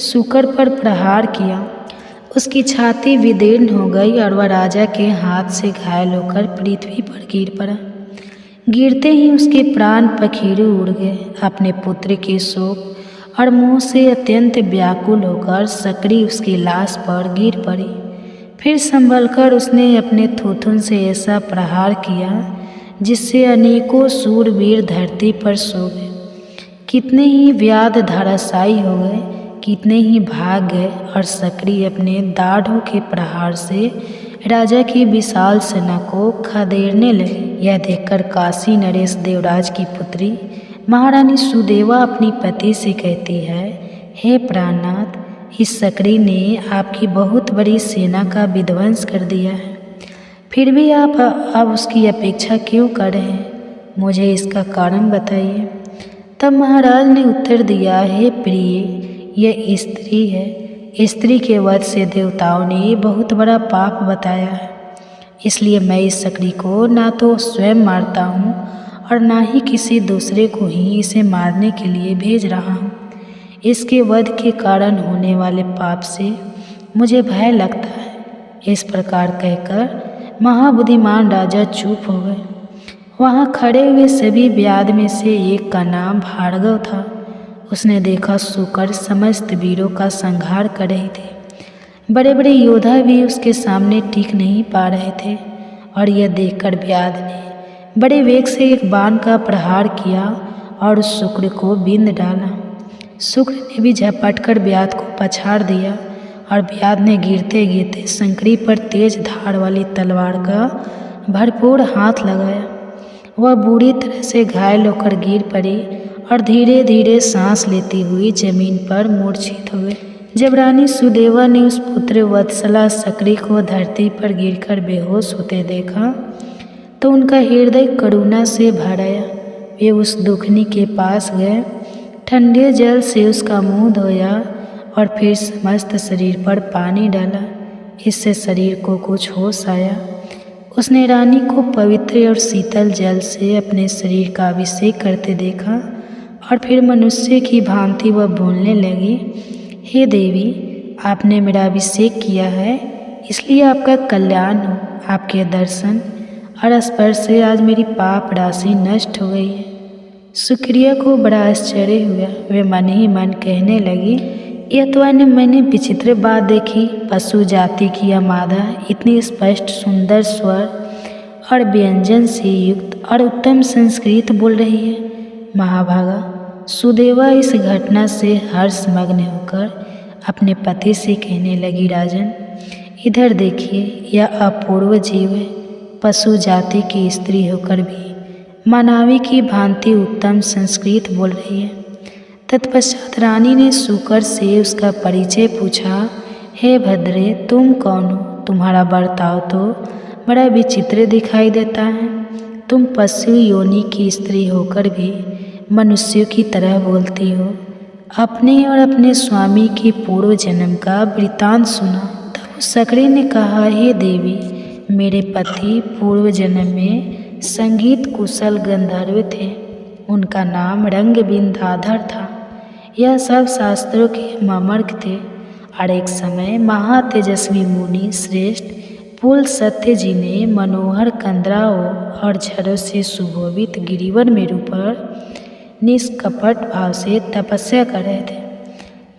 सूकर पर प्रहार किया। उसकी छाती विदीर्ण हो गई और वह राजा के हाथ से घायल होकर पृथ्वी पर गिर पड़ा। गिरते ही उसके प्राण पखीड़े उड़ गए। अपने पुत्र के शोक और मोह से अत्यंत व्याकुल होकर सकरी उसकी लाश पर गिर पड़ी। फिर संभलकर उसने अपने थूथुन से ऐसा प्रहार किया जिससे अनेकों सूरवीर धरती पर सो गए। कितने ही व्याध धराशायी हो गए, कितने ही भाग गए और सकरी अपने दाढ़ों के प्रहार से राजा की विशाल सेना को खदेड़ने लगे। यह देखकर काशी नरेश देवराज की पुत्री महारानी सुदेवा अपनी पति से कहती है, हे प्राणनाथ, इस सकरी ने आपकी बहुत बड़ी सेना का विध्वंस कर दिया है, फिर भी आप अब उसकी अपेक्षा क्यों कर रहे हैं? मुझे इसका कारण बताइए। तब महाराज ने उत्तर दिया, हे प्रिय, यह स्त्री है। स्त्री के वध से देवताओं ने बहुत बड़ा पाप बताया है। इसलिए मैं इस सकड़ी को ना तो स्वयं मारता हूँ और ना ही किसी दूसरे को ही इसे मारने के लिए भेज रहा हूँ। इसके वध के कारण होने वाले पाप से मुझे भय लगता है। इस प्रकार कहकर महाबुद्धिमान राजा चुप हो गए। वहाँ खड़े हुए सभी व्याध में से एक का नाम भार्गव था। उसने देखा शुकर समस्त वीरों का संहार कर रहे थे। बड़े बड़े योद्धा भी उसके सामने टिक नहीं पा रहे थे और यह देखकर व्याध ने बड़े वेग से एक बाण का प्रहार किया और उस शुक्र को बींध डाला। शुक्र ने भी झपट कर व्याध को पछाड़ दिया और व्याध ने गिरते गिरते संकड़ी पर तेज धार वाली तलवार का भरपूर हाथ लगाया। वह बुरी तरह से घायल होकर गिर पड़ी और धीरे धीरे सांस लेती हुई जमीन पर मूर्छित हो गई। जब रानी सुदेवा ने उस पुत्र वत्सला सकड़ी को धरती पर गिरकर बेहोश होते देखा तो उनका हृदय करुणा से भर आया। वे उस दुखनी के पास गए, ठंडे जल से उसका मुंह धोया और फिर समस्त शरीर पर पानी डाला। इससे शरीर को कुछ होश आया। उसने रानी को पवित्र और शीतल जल से अपने शरीर का अभिषेक करते देखा और फिर मनुष्य की भांति वह बोलने लगी, हे देवी, आपने मेरा अभिषेक किया है, इसलिए आपका कल्याण हो। आपके दर्शन और स्पर्श से आज मेरी पाप राशि नष्ट हो गई है। सुक्रिया को बड़ा आश्चर्य हुआ। वे मन ही मन कहने लगी, यह तो मैंने विचित्र बात देखी। पशु जाति की यह मादा इतनी स्पष्ट सुंदर स्वर और व्यंजन से युक्त और उत्तम संस्कृत बोल रही है। महाभागा सुदेवा इस घटना से हर्षमग्न होकर अपने पति से कहने लगी, राजन, इधर देखिए, यह अपूर्व जीव है। पशु जाति की स्त्री होकर भी मानवी की भांति उत्तम संस्कृत बोल रही है। तत्पश्चात रानी ने शुकर से उसका परिचय पूछा, हे भद्रे, तुम कौन हो? तुम्हारा बर्ताव तो बड़ा विचित्र दिखाई देता है। तुम पशु योनि की स्त्री होकर भी मनुष्यों की तरह बोलती हो। अपने और अपने स्वामी के पूर्व जन्म का वृतांत सुना। तब उस सकड़ी ने कहा, हे देवी, मेरे पति पूर्व जन्म में संगीत कुशल गंधर्व थे। उनका नाम रंगबिंदाधर था। यह सब शास्त्रों के ममर्क थे और एक समय महातेजस्वी मुनि श्रेष्ठ पुल सत्य जी ने मनोहर कंदराओं और झरों से सुशोभित गिरिवन मेरु पर निष्कपट भाव से तपस्या कर रहे थे।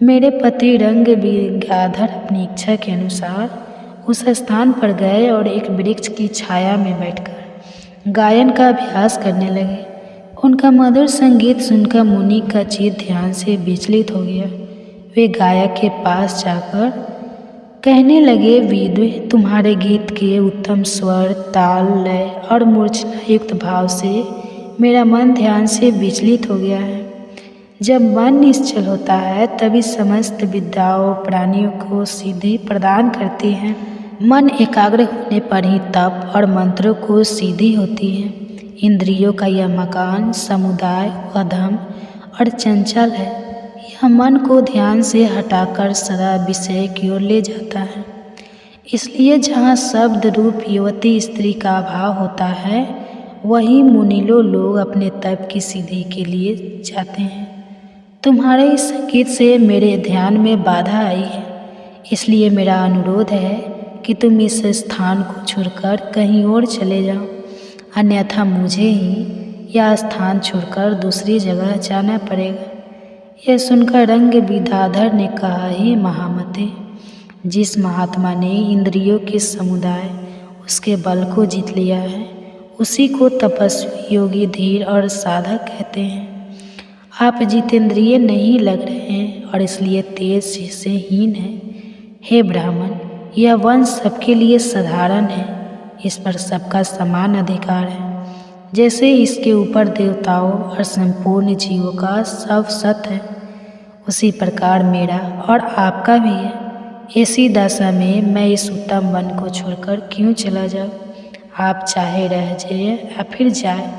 मेरे पति रंगबिंदाधर अपनी इच्छा के अनुसार उस स्थान पर गए और एक वृक्ष की छाया में बैठकर गायन का अभ्यास करने लगे। उनका मधुर संगीत सुनकर मुनि का चित्त ध्यान से विचलित हो गया। वे गायक के पास जाकर कहने लगे, विद्वे, तुम्हारे गीत के उत्तम स्वर, ताल, लय और मूर्छना युक्त भाव से मेरा मन ध्यान से विचलित हो गया है। जब मन निश्चल होता है तभी समस्त विद्याओं प्राणियों को सिद्धि प्रदान करती हैं। मन एकाग्र होने पर ही तप और मंत्रों को सिद्धि होती है। इंद्रियों का यह मकान समुदाय, अधम और चंचल है। यह मन को ध्यान से हटाकर सदा विषय की ओर ले जाता है। इसलिए जहाँ शब्द रूप युवती स्त्री का अभाव होता है, वहीं मुनिलो लोग अपने तप की सिद्धि के लिए जाते हैं। तुम्हारे इस संगीत से मेरे ध्यान में बाधा आई है, इसलिए मेरा अनुरोध है कि तुम इस स्थान को छोड़कर कहीं और चले जाओ, अन्यथा मुझे ही यह स्थान छोड़कर दूसरी जगह जाना पड़ेगा। यह सुनकर रंगबिंदाधर ने कहा, हे महामते, जिस महात्मा ने इंद्रियों के समुदाय उसके बल को जीत लिया है, उसी को तपस्वी, योगी, धीर और साधक कहते हैं। आप जितेंद्रिय नहीं लग रहे हैं और इसलिए तेज से हीन हैं। हे ब्राह्मण, यह वंश सबके लिए साधारण है। इस पर सबका समान अधिकार है। जैसे इसके ऊपर देवताओं और संपूर्ण जीवों का सब सत है, उसी प्रकार मेरा और आपका भी है। ऐसी दशा में मैं इस उत्तम वन को छोड़कर क्यों चला जाऊँ? आप चाहे रह जाए या फिर जाए,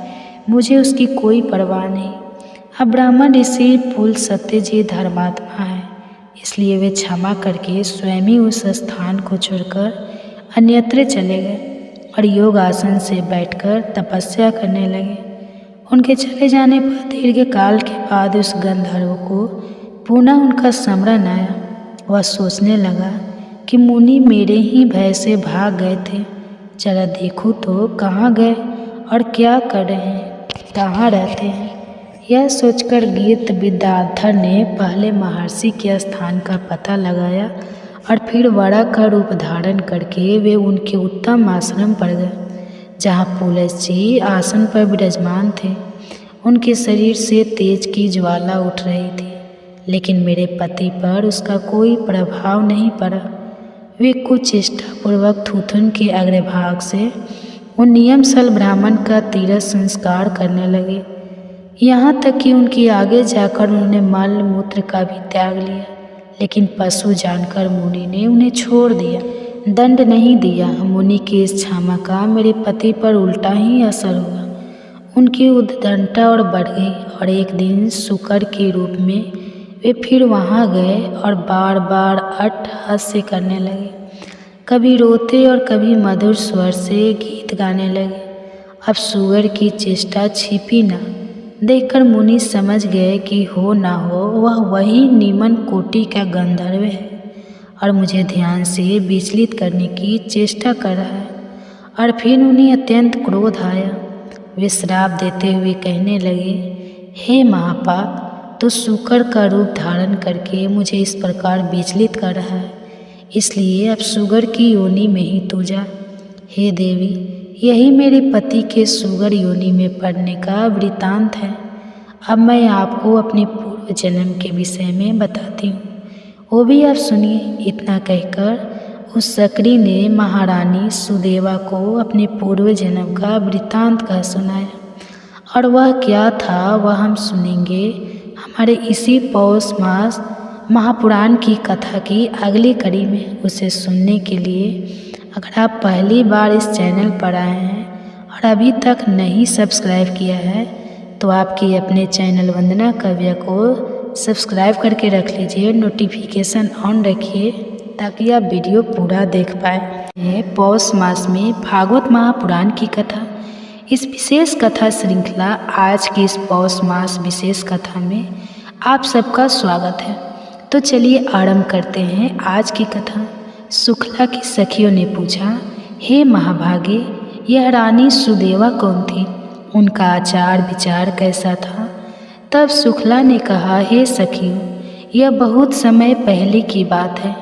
मुझे उसकी कोई परवाह नहीं। अब ब्राह्मण ऋषि पुल सत्य जी धर्मात्मा है, इसलिए वे क्षमा करके स्वयं ही उस स्थान को छोड़कर अन्यत्र चले गए। और योग आसन से बैठकर तपस्या करने लगे। उनके चले जाने पर दीर्घ काल के बाद उस गंधर्व को पुनः उनका स्मरण आया। वह सोचने लगा कि मुनि मेरे ही भय से भाग गए थे। जरा देखूं तो कहाँ गए और क्या कर रहे हैं, कहाँ रहते हैं। यह सोचकर गीत विद्याधर ने पहले महर्षि के स्थान का पता लगाया और फिर वरा का रूप धारण करके वे उनके उत्तम आश्रम पर गए, जहाँ पुलस जी आसन पर विराजमान थे। उनके शरीर से तेज की ज्वाला उठ रही थी, लेकिन मेरे पति पर उसका कोई प्रभाव नहीं पड़ा। वे कुछ चेष्टापूर्वक थूथुन के अग्रभाग से उन नियमसल ब्राह्मण का तीरथ संस्कार करने लगे। यहाँ तक कि उनके आगे जाकर उन्होंने मल मूत्र का भी त्याग लिया, लेकिन पशु जानकर मुनि ने उन्हें छोड़ दिया, दंड नहीं दिया। मुनि की इस क्षमा का मेरे पति पर उल्टा ही असर हुआ। उनकी उद्दंडता और बढ़ गई और एक दिन शुकर के रूप में वे फिर वहाँ गए और बार बार अट्टहास्य करने लगे। कभी रोते और कभी मधुर स्वर से गीत गाने लगे। अब सुअर की चेष्टा छिपी ना। देखकर मुनि समझ गए कि हो ना हो वह वही निम्न कोटि का गंधर्व है और मुझे ध्यान से विचलित करने की चेष्टा कर रहा है। और फिर उन्हें अत्यंत क्रोध आया। वे श्राप देते हुए कहने लगे, हे महापाप, तो शुकर का रूप धारण करके मुझे इस प्रकार विचलित कर रहा है, इसलिए अब सुगर की योनि में ही तू जा। हे देवी, यही मेरे पति के सुगर योनि में पड़ने का वृतांत है। अब मैं आपको अपने पूर्व जन्म के विषय में बताती हूँ, वो भी आप सुनिए। इतना कहकर उस सकरी ने महारानी सुदेवा को अपने पूर्व जन्म का वृतांत कह सुनाया। और वह क्या था वह हम सुनेंगे हमारे इसी पौष मास महापुराण की कथा की अगली कड़ी में। उसे सुनने के लिए अगर आप पहली बार इस चैनल पर आए हैं और अभी तक नहीं सब्सक्राइब किया है तो आपकी अपने चैनल वंदना काव्या को सब्सक्राइब करके रख लीजिए, नोटिफिकेशन ऑन रखिए ताकि आप वीडियो पूरा देख पाए। पौष मास में भागवत महापुराण की कथा, इस विशेष कथा श्रृंखला आज की इस पौष मास विशेष कथा में आप सबका स्वागत है। तो चलिए आरंभ करते हैं आज की कथा। सुखला की सखियों ने पूछा, हे महाभागे, यह रानी सुदेवा कौन थी? उनका आचार विचार कैसा था? तब सुखला ने कहा, हे सखियों, यह बहुत समय पहले की बात है।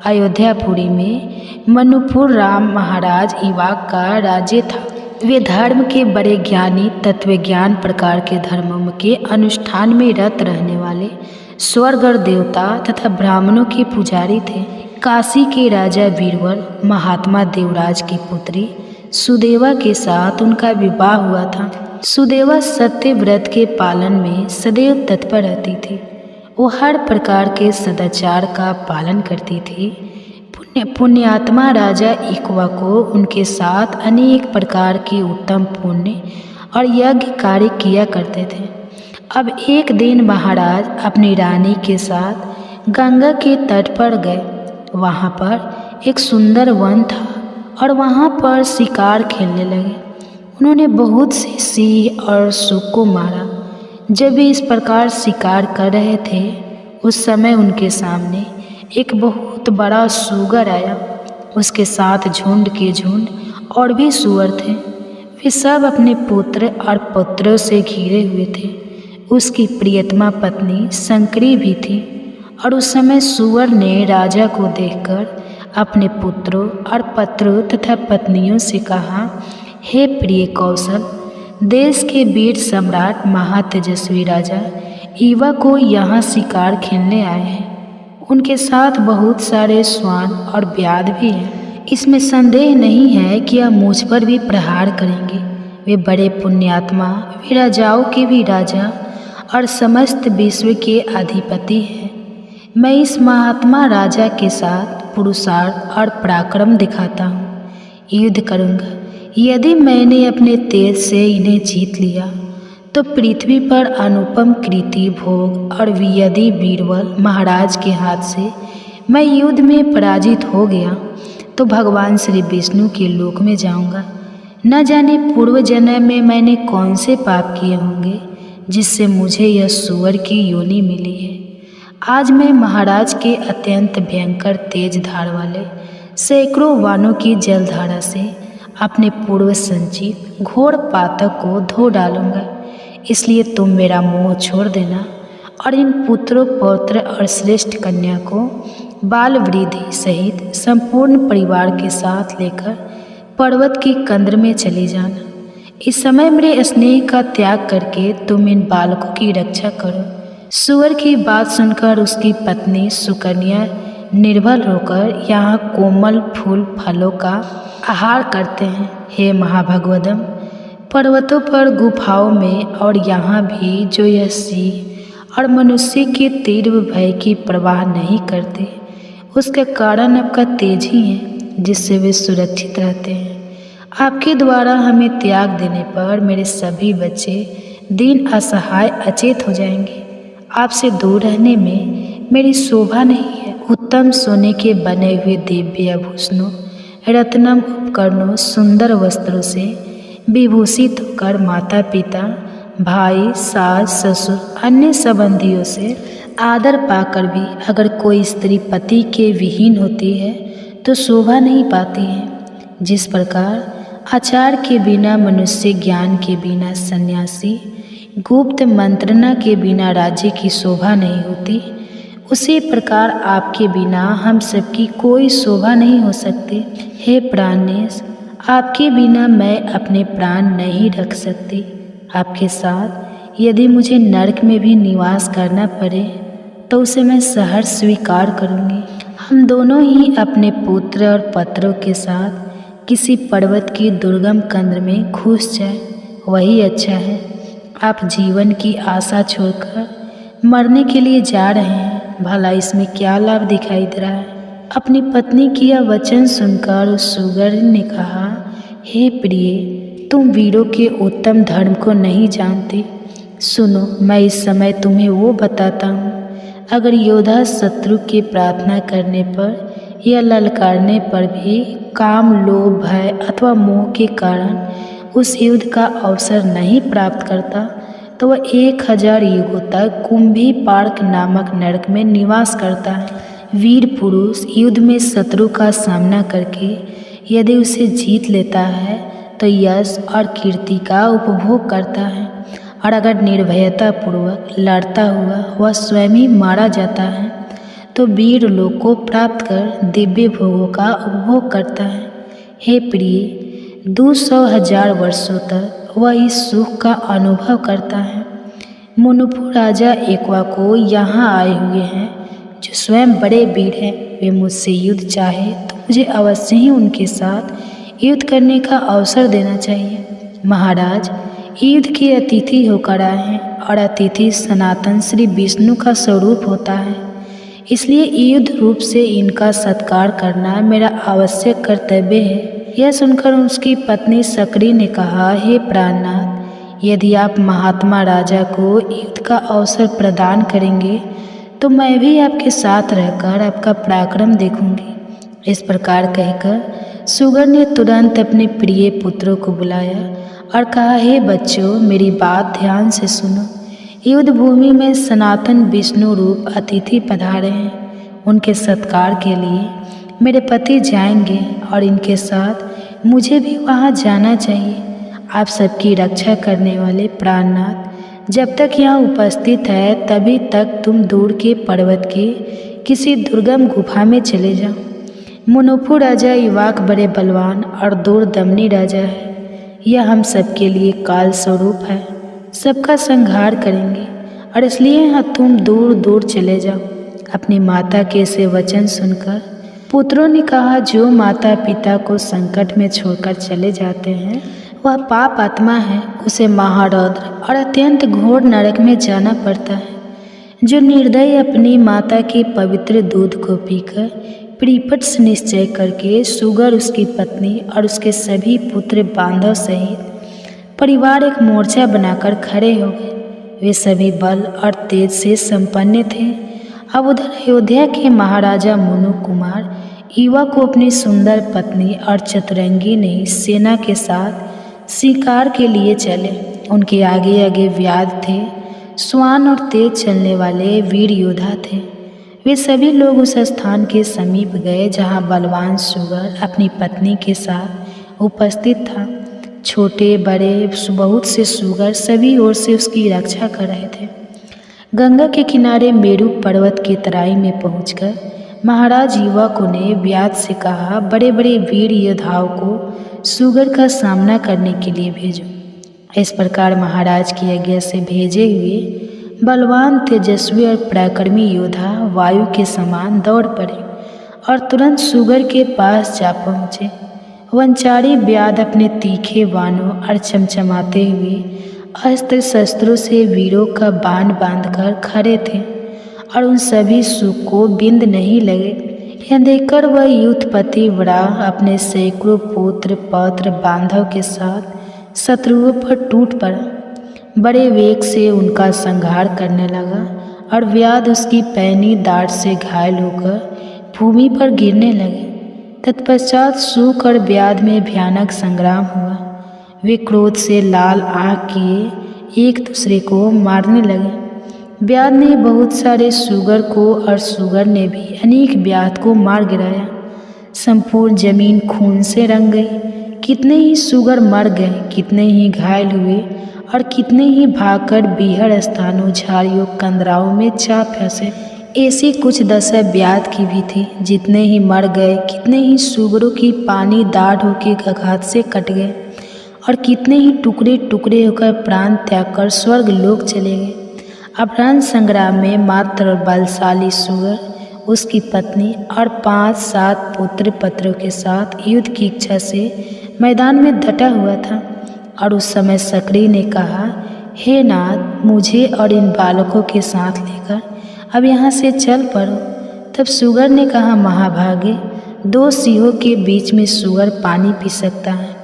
अयोध्यापुरी में मनुपुर राम महाराज इवाक का राज्य था। वे धर्म के बड़े ज्ञानी, तत्वज्ञान प्रकार के धर्मों के अनुष्ठान में रत रहने वाले स्वर्ग और देवता तथा ब्राह्मणों के पुजारी थे। काशी के राजा वीरबल महात्मा देवराज की पुत्री सुदेवा के साथ उनका विवाह हुआ था। सुदेवा सत्य व्रत के पालन में सदैव तत्पर रहती थी। वो हर प्रकार के सदाचार का पालन करती थी। पुण्यात्मा राजा इक्वा को उनके साथ अनेक प्रकार के उत्तम पुण्य और यज्ञ कार्य किया करते थे। अब एक दिन महाराज अपनी रानी के साथ गंगा के तट पर गए। वहाँ पर एक सुंदर वन था और वहाँ पर शिकार खेलने लगे। उन्होंने बहुत से सिंह और सुख को मारा। जब वे इस प्रकार शिकार कर रहे थे उस समय उनके सामने एक बहुत बड़ा सूगर आया। उसके साथ झुंड के झुंड और भी सूअर थे। वे सब अपने पुत्र और पुत्रों से घिरे हुए थे। उसकी प्रियतमा पत्नी शंकरी भी थी। और उस समय सूअर ने राजा को देखकर अपने पुत्रों और पत्रों तथा पत्नियों से कहा, हे प्रिय कौशल, देश के वीर सम्राट महातेजस्वी राजा ईवा को यहाँ शिकार खेलने आए हैं। उनके साथ बहुत सारे श्वान और व्याध भी हैं। इसमें संदेह नहीं है कि यह मुझ पर भी प्रहार करेंगे। वे बड़े पुण्यात्मा, वे राजाओं के भी राजा और समस्त विश्व के अधिपति हैं। मैं इस महात्मा राजा के साथ पुरुषार्थ और पराक्रम दिखाता हूँ। युद्ध करूँगा। यदि मैंने अपने तेज से इन्हें जीत लिया तो पृथ्वी पर अनुपम कृति भोग, और यदि बीरबल महाराज के हाथ से मैं युद्ध में पराजित हो गया तो भगवान श्री विष्णु के लोक में जाऊंगा न जाने पूर्व जन्म में मैंने कौन से पाप किए होंगे जिससे मुझे यह सूअर की योनि मिली है। आज मैं महाराज के अत्यंत भयंकर तेज धार वाले सैकड़ों वानों की जलधारा से अपने पूर्व संचित घोर पातक को धो डालूंगा। इसलिए तुम मेरा मोह छोड़ देना और इन पुत्रों पौत्र और श्रेष्ठ कन्या को बाल वृद्धि सहित संपूर्ण परिवार के साथ लेकर पर्वत की कंद्र में चली जाना। इस समय मेरे स्नेह का त्याग करके तुम इन बालकों की रक्षा करो। सूअर की बात सुनकर उसकी पत्नी सुकन्या निर्बल होकर यहाँ कोमल फूल फलों का आहार करते हैं। हे महाभगवदम, पर्वतों पर, गुफाओं में और यहाँ भी जो यह सिंह और मनुष्य के तीव्र भय की परवाह नहीं करते, उसका कारण आपका तेज ही है जिससे वे सुरक्षित रहते हैं। आपके द्वारा हमें त्याग देने पर मेरे सभी बच्चे दीन असहाय अचेत हो जाएंगे। आपसे दूर रहने में मेरी शोभा नहीं है। उत्तम सोने के बने हुए दिव्य आभूषणों, रत्नम उपकरणों, सुंदर वस्त्रों से विभूषित होकर माता पिता, भाई, सास, ससुर, अन्य संबंधियों से आदर पाकर भी अगर कोई स्त्री पति के विहीन होती है तो शोभा नहीं पाती है। जिस प्रकार आचार के बिना मनुष्य, ज्ञान के बिना सन्यासी, गुप्त मंत्रणा के बिना राज्य की शोभा नहीं होती, उसी प्रकार आपके बिना हम सबकी कोई शोभा नहीं हो सकती। हे प्राणेश, आपके बिना मैं अपने प्राण नहीं रख सकती। आपके साथ यदि मुझे नरक में भी निवास करना पड़े तो उसे मैं सहर्ष स्वीकार करूँगी। हम दोनों ही अपने पुत्र और पत्रों के साथ किसी पर्वत की दुर्गम कंद्र में घुस जाए, वही अच्छा है। आप जीवन की आशा छोड़कर मरने के लिए जा रहे हैं, भला इसमें क्या लाभ दिखाई दे रहा है? अपनी पत्नी की यह वचन सुनकर उस सुगर ने कहा, हे प्रिय, तुम वीरों के उत्तम धर्म को नहीं जानते। सुनो, मैं इस समय तुम्हें वो बताता हूँ। अगर योद्धा शत्रु की प्रार्थना करने पर या ललकारने पर भी काम, लोभ, भय अथवा मोह के कारण उस युद्ध का अवसर नहीं प्राप्त करता तो वह 1000 युगों तक कुंभी पार्क नामक नरक में निवास करता है। वीर पुरुष युद्ध में शत्रु का सामना करके यदि उसे जीत लेता है तो यश और कीर्ति का उपभोग करता है, और अगर निर्भयता पूर्वक लड़ता हुआ वह स्वयं ही मारा जाता है तो वीर लोक को प्राप्त कर दिव्य भोगों का उपभोग करता है। हे प्रिय, 200,000 वर्षों तक वह इस सुख का अनुभव करता है। मुनुपु राजा एक्वा को यहाँ आए हुए हैं जो स्वयं बड़े वीर हैं। वे मुझसे युद्ध चाहे तो मुझे अवश्य ही उनके साथ युद्ध करने का अवसर देना चाहिए। महाराज, युद्ध के अतिथि होकर आए हैं और अतिथि सनातन श्री विष्णु का स्वरूप होता है, इसलिए युद्ध रूप से इनका सत्कार करना मेरा आवश्यक कर्तव्य है। यह सुनकर उसकी पत्नी सकरी ने कहा, हे प्राणनाथ, यदि आप महात्मा राजा को युद्ध का अवसर प्रदान करेंगे तो मैं भी आपके साथ रहकर आपका पराक्रम देखूंगी। इस प्रकार कहकर सुगर ने तुरंत अपने प्रिय पुत्रों को बुलाया और कहा, हे बच्चों, मेरी बात ध्यान से सुनो। युद्ध भूमि में सनातन विष्णु रूप अतिथि पधारे हैं। उनके सत्कार के लिए मेरे पति जाएंगे और इनके साथ मुझे भी वहाँ जाना चाहिए। आप सबकी रक्षा करने वाले प्राणनाथ जब तक यहाँ उपस्थित है तभी तक तुम दूर के पर्वत के किसी दुर्गम गुफा में चले जाओ। मुनुपु राजा युवाक बड़े बलवान और दूरदमनी राजा है। यह हम सबके लिए काल स्वरूप है, सबका संहार करेंगे, और इसलिए यहाँ तुम दूर दूर चले जाओ। अपनी माता के से वचन सुनकर पुत्रों ने कहा, जो माता पिता को संकट में छोड़कर चले जाते हैं वह पाप आत्मा है, उसे महारौद्र और अत्यंत घोर नरक में जाना पड़ता है। जो निर्दयी अपनी माता के पवित्र दूध को पीकर प्रीपट से निश्चय करके सुगर, उसकी पत्नी और उसके सभी पुत्र बांधव सहित परिवार एक मोर्चा बनाकर खड़े हो गए। वे सभी बल और तेज से संपन्न थे। अब उधर अयोध्या के महाराजा मुनु कुमार युवा को अपनी सुंदर पत्नी और चतुरंगी नहीं सेना के साथ शिकार के लिए चले। उनके आगे आगे व्याध थे, श्वान और तेज चलने वाले वीर योद्धा थे। वे सभी लोग उस स्थान के समीप गए जहाँ बलवान सुगर अपनी पत्नी के साथ उपस्थित था। छोटे बड़े बहुत से सुगर सभी ओर से उसकी रक्षा कर रहे थे। गंगा के किनारे मेरू पर्वत की तराई में पहुंचकर महाराज युवकों ने व्याध से कहा, बड़े बड़े वीर योद्धाओं को सुगर का सामना करने के लिए भेजो। इस प्रकार महाराज की आज्ञा से भेजे हुए बलवान तेजस्वी और पराक्रमी योद्धा वायु के समान दौड़ पड़े और तुरंत सुगर के पास जा पहुँचे। वंचारी व्याध अपने तीखे बाणों और चमचमाते हुए अस्त्र शस्त्रों से वीरों का बाण बांधकर खड़े थे और उन सभी सुख को बिंद नहीं लगे। यह देखकर वह युद्धपति बड़ा अपने सैकड़ों पुत्र पौत्र बांधव के साथ शत्रुओं पर टूट पड़ा। बड़े वेग से उनका संहार करने लगा और व्याध उसकी पैनी दाढ़ से घायल होकर भूमि पर गिरने लगे। तत्पश्चात सूक और व्याध में भयानक संग्राम हुआ। वे क्रोध से लाल आँख किए एक दूसरे को मारने लगे। व्याध ने बहुत सारे सुगर को और सुगर ने भी अनेक व्याध को मार गिराया। संपूर्ण जमीन खून से रंग गई। कितने ही सुगर मर गए, कितने ही घायल हुए और कितने ही भागकर बीहड़ स्थानों झाड़ियों कंदराओं में जा फंसे। ऐसी कुछ दशा व्याध की भी थी। जितने ही मर गए, कितने ही सुगरों की पानी दाढ़ होकर आघात से कट गए और कितने ही टुकड़े टुकड़े होकर प्राण त्याग कर स्वर्ग लोक चले गए। अपराह्न संग्राम में मात्र और बलशाली सुगर, उसकी पत्नी और 5-7 पुत्र पत्रों के साथ युद्ध की इच्छा से मैदान में डटा हुआ था। और उस समय सकरी ने कहा, हे नाथ, मुझे और इन बालकों के साथ लेकर अब यहाँ से चल पड़ो। तब सुगर ने कहा, महाभागे, 2 सिंहों के बीच में सुगर पानी पी सकता है,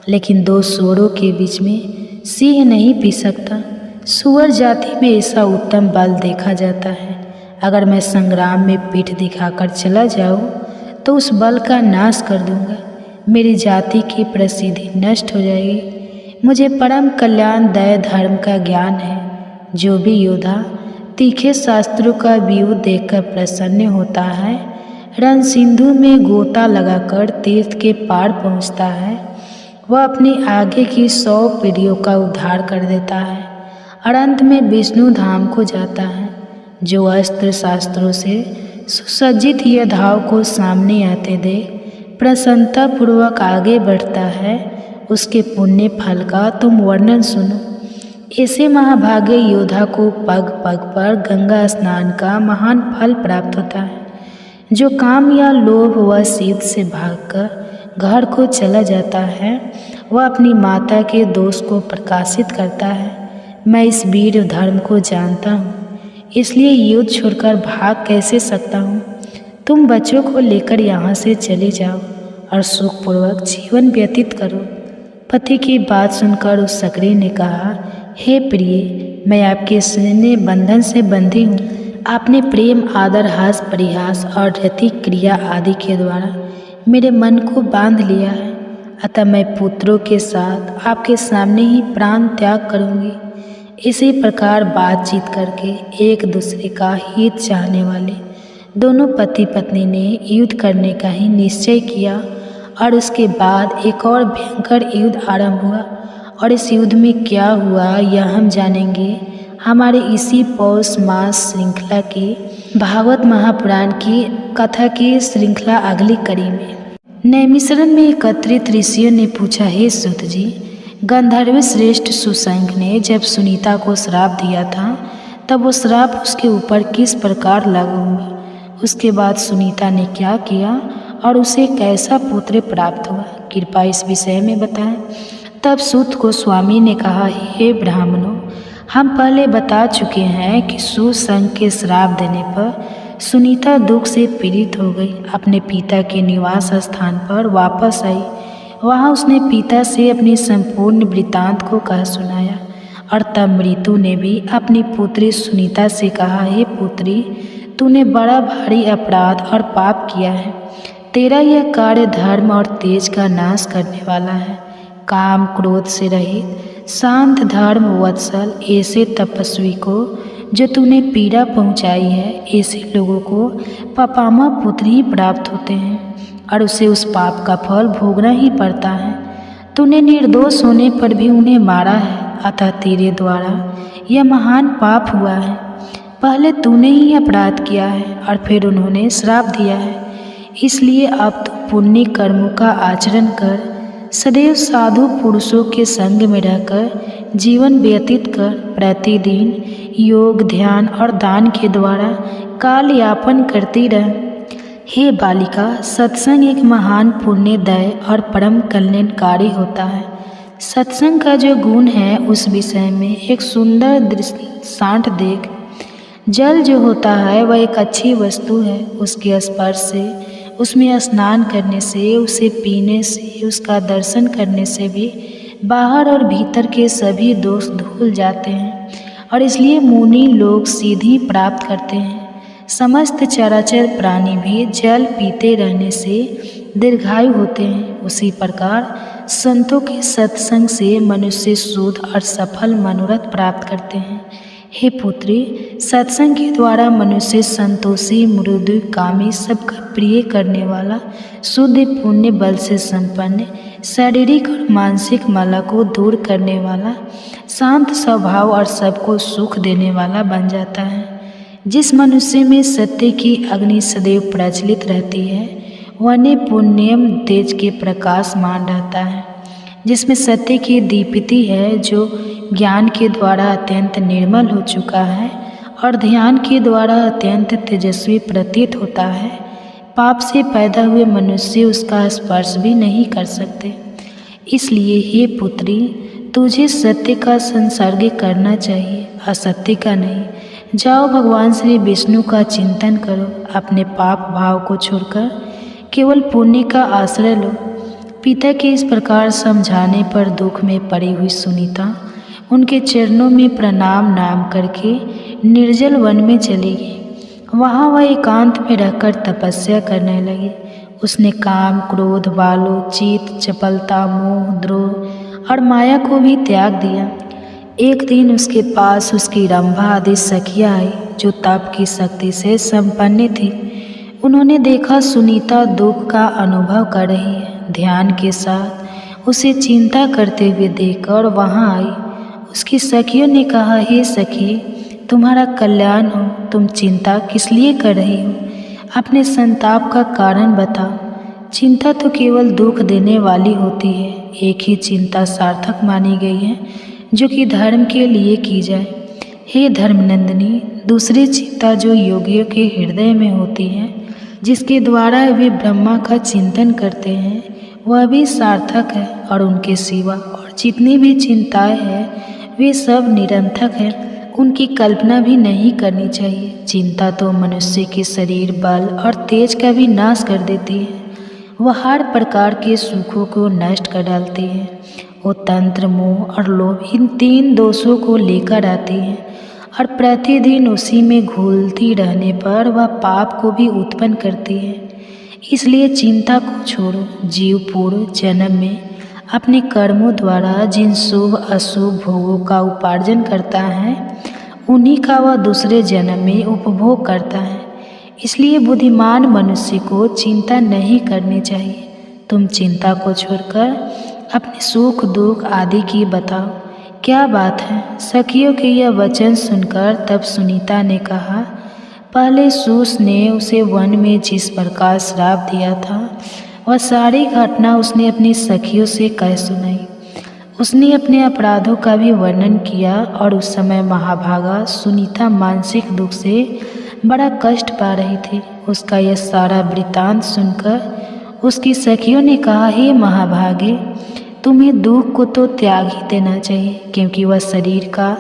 लेकिन 2 सूअरों के बीच में सिंह नहीं पी सकता। सुअर जाति में ऐसा उत्तम बल देखा जाता है। अगर मैं संग्राम में पीठ दिखाकर चला जाऊँ तो उस बल का नाश कर दूंगा। मेरी जाति की प्रसिद्धि नष्ट हो जाएगी। मुझे परम कल्याण दया धर्म का ज्ञान है। जो भी योद्धा तीखे शास्त्रों का व्यू देखकर प्रसन्न होता है, रण सिंधु में गोता लगाकर तीर्थ के पार पहुंचता है, वह अपनी आगे की 100 पीढ़ियों का उद्धार कर देता है और अंत में विष्णु धाम को जाता है। जो अस्त्र शास्त्रों से सुसज्जित योद्धाओं को सामने आते देख प्रसन्नतापूर्वक आगे बढ़ता है, उसके पुण्य फल का तुम वर्णन सुनो। ऐसे महाभागे योद्धा को पग पग पर गंगा स्नान का महान फल प्राप्त होता है। जो काम या लोभ व सीध से भागकर घर को चला जाता है, वह अपनी माता के दोष को प्रकाशित करता है। मैं इस वीर धर्म को जानता हूँ, इसलिए युद्ध छोड़कर भाग कैसे सकता हूँ। तुम बच्चों को लेकर यहाँ से चले जाओ और सुखपूर्वक जीवन व्यतीत करो। पति की बात सुनकर उस सकरी ने कहा, हे प्रिय, मैं आपके स्नेह बंधन से बंधी हूँ। आपने प्रेम, आदर, हास, परिहास और रति क्रिया आदि के द्वारा मेरे मन को बांध लिया है। अतः मैं पुत्रों के साथ आपके सामने ही प्राण त्याग करूँगी। इसी प्रकार बातचीत करके एक दूसरे का हित चाहने वाले दोनों पति पत्नी ने युद्ध करने का ही निश्चय किया। और उसके बाद एक और भयंकर युद्ध आरंभ हुआ। और इस युद्ध में क्या हुआ यह हम जानेंगे हमारे इसी पौष मास श्रृंखला की भागवत महापुराण की कथा की श्रृंखला अगली कड़ी में। नैमिषारण्य में एकत्रित ऋषियों ने पूछा, हे सूत जी, गंधर्व श्रेष्ठ सुशंख ने जब सुनीता को श्राप दिया था तब वो श्राप उसके ऊपर किस प्रकार लागू हुआ? उसके बाद सुनीता ने क्या किया और उसे कैसा पुत्र प्राप्त हुआ? कृपया इस विषय में बताएं। तब सूत को स्वामी ने कहा, हे ब्राह्मणों, हम पहले बता चुके हैं कि सुशंख के श्राप देने पर सुनीता दुख से पीड़ित हो गई। अपने पिता के निवास स्थान पर वापस आई। वहाँ उसने पिता से अपनी संपूर्ण वृत्तांत को कह सुनाया। और तब मृत्यु ने भी अपनी पुत्री सुनीता से कहा, हे पुत्री, तूने बड़ा भारी अपराध और पाप किया है। तेरा यह कार्य धर्म और तेज का नाश करने वाला है। काम क्रोध से रहित, शांत, धर्म वत्सल ऐसे तपस्वी को जो तूने पीड़ा पहुँचाई है, ऐसे लोगों को पापामा पुत्र ही प्राप्त होते हैं और उसे उस पाप का फल भोगना ही पड़ता है। तूने निर्दोष होने पर भी उन्हें मारा है, अतः तेरे द्वारा यह महान पाप हुआ है। पहले तूने ही अपराध किया है और फिर उन्होंने श्राप दिया है। इसलिए अब तू पुण्य कर्मों का आचरण कर, सदैव साधु पुरुषों के संग में रहकर जीवन व्यतीत कर, प्रतिदिन योग, ध्यान और दान के द्वारा काल यापन करती रह। हे बालिका, सत्संग एक महान पुण्यदायी और परम कल्याणकारी होता है। सत्संग का जो गुण है उस विषय में एक सुंदर दृष्टांत देख। जल जो होता है वह एक अच्छी वस्तु है। उसके स्पर्श से, उसमें स्नान करने से, उसे पीने से, उसका दर्शन करने से भी बाहर और भीतर के सभी दोष धुल जाते हैं और इसलिए मुनि लोग सीधी प्राप्त करते हैं। समस्त चराचर प्राणी भी जल पीते रहने से दीर्घायु होते हैं। उसी प्रकार संतों के सत्संग से मनुष्य शुद्ध और सफल मनोरथ प्राप्त करते हैं। हे पुत्री, सत्संग के द्वारा मनुष्य संतोषी, मृदु, कामी, सबका प्रिय करने वाला, शुद्ध पुण्य बल से संपन्न, शारीरिक और मानसिक माला को दूर करने वाला, शांत स्वभाव और सबको सुख देने वाला बन जाता है। जिस मनुष्य में सत्य की अग्नि सदैव प्रज्वलित रहती है, वह पुण्यम तेज के प्रकाशमान रहता है। जिसमें सत्य की दीप्ति है, जो ज्ञान के द्वारा अत्यंत निर्मल हो चुका है और ध्यान के द्वारा अत्यंत तेजस्वी प्रतीत होता है, पाप से पैदा हुए मनुष्य उसका स्पर्श भी नहीं कर सकते। इसलिए हे पुत्री, तुझे सत्य का संसर्ग करना चाहिए, असत्य का नहीं। जाओ, भगवान श्री विष्णु का चिंतन करो, अपने पाप भाव को छोड़कर केवल पुण्य का आश्रय लो। पिता के इस प्रकार समझाने पर दुख में पड़ी हुई सुनीता उनके चरणों में प्रणाम नाम करके निर्जल वन में चली गई। वहाँ वह एकांत में रहकर तपस्या करने लगी। उसने काम, क्रोध, बालो, चित, चपलता, मोह, द्रोह और माया को भी त्याग दिया। एक दिन उसके पास उसकी रंभा आदि सखियाँ आई, जो तप की शक्ति से संपन्न थी। उन्होंने देखा सुनीता दुख का अनुभव कर रही है। ध्यान के साथ उसे चिंता करते हुए देखकर वहाँ आई। उसकी सखियों ने कहा, हे सखी, तुम्हारा कल्याण हो, तुम चिंता किस लिए कर रही हो? अपने संताप का कारण बताओ। चिंता तो केवल दुख देने वाली होती है। एक ही चिंता सार्थक मानी गई है, जो कि धर्म के लिए की जाए। हे धर्मनंदिनी, दूसरी चिंता जो योगियों के हृदय में होती है, जिसके द्वारा वे ब्रह्मा का चिंतन करते हैं, वह भी सार्थक है और उनके सिवा और जितनी भी चिंताएं हैं वे सब निरर्थक हैं। उनकी कल्पना भी नहीं करनी चाहिए। चिंता तो मनुष्य के शरीर, बल और तेज का भी नाश कर देती है। वह हर प्रकार के सुखों को नष्ट कर डालती है। वो तंत्र, मोह और लोभ, इन तीन दोषों को लेकर आती है और प्रतिदिन उसी में घुलती रहने पर वह पाप को भी उत्पन्न करती है। इसलिए चिंता को छोड़ो। जीव पूर्व जन्म में अपने कर्मों द्वारा जिन शुभ अशुभ भोगों का उपार्जन करता है, उन्हीं का वह दूसरे जन्म में उपभोग करता है। इसलिए बुद्धिमान मनुष्य को चिंता नहीं करनी चाहिए। तुम चिंता को छोड़कर अपने सुख दुख आदि की बताओ। क्या बात है? सखियों के यह वचन सुनकर तब सुनीता ने कहा, पहले सूस ने उसे वन में जिस प्रकार श्राप दिया था, वह सारी घटना उसने अपनी सखियों से कह सुनाई। उसने अपने अपराधों का भी वर्णन किया और उस समय महाभागा सुनीता मानसिक दुख से बड़ा कष्ट पा रही थी। उसका यह सारा वृत्तांत सुनकर उसकी सखियों ने कहा, हे महाभागे, तुम्हें दुख को तो त्याग ही देना चाहिए, क्योंकि वह शरीर का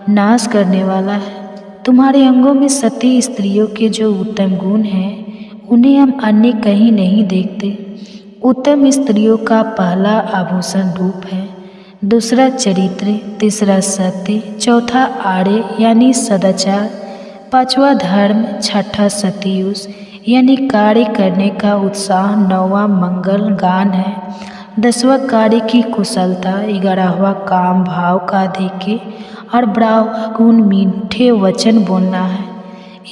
नाश करने वाला है। तुम्हारे अंगों में सती स्त्रियों के जो उत्तम गुण हैं, उन्हें हम अन्य कहीं नहीं देखते। उत्तम स्त्रियों का पहला आभूषण रूप है, दूसरा चरित्र, तीसरा सत्य, चौथा आर्य यानी सदाचार, पांचवा धर्म, छठा सतयुष यानी कार्य करने का उत्साह, नौवां मंगल गान है, 10वां कार्य की कुशलता, 11वां काम भाव का अधिक्य और 12वां गुण मीठे वचन बोलना है।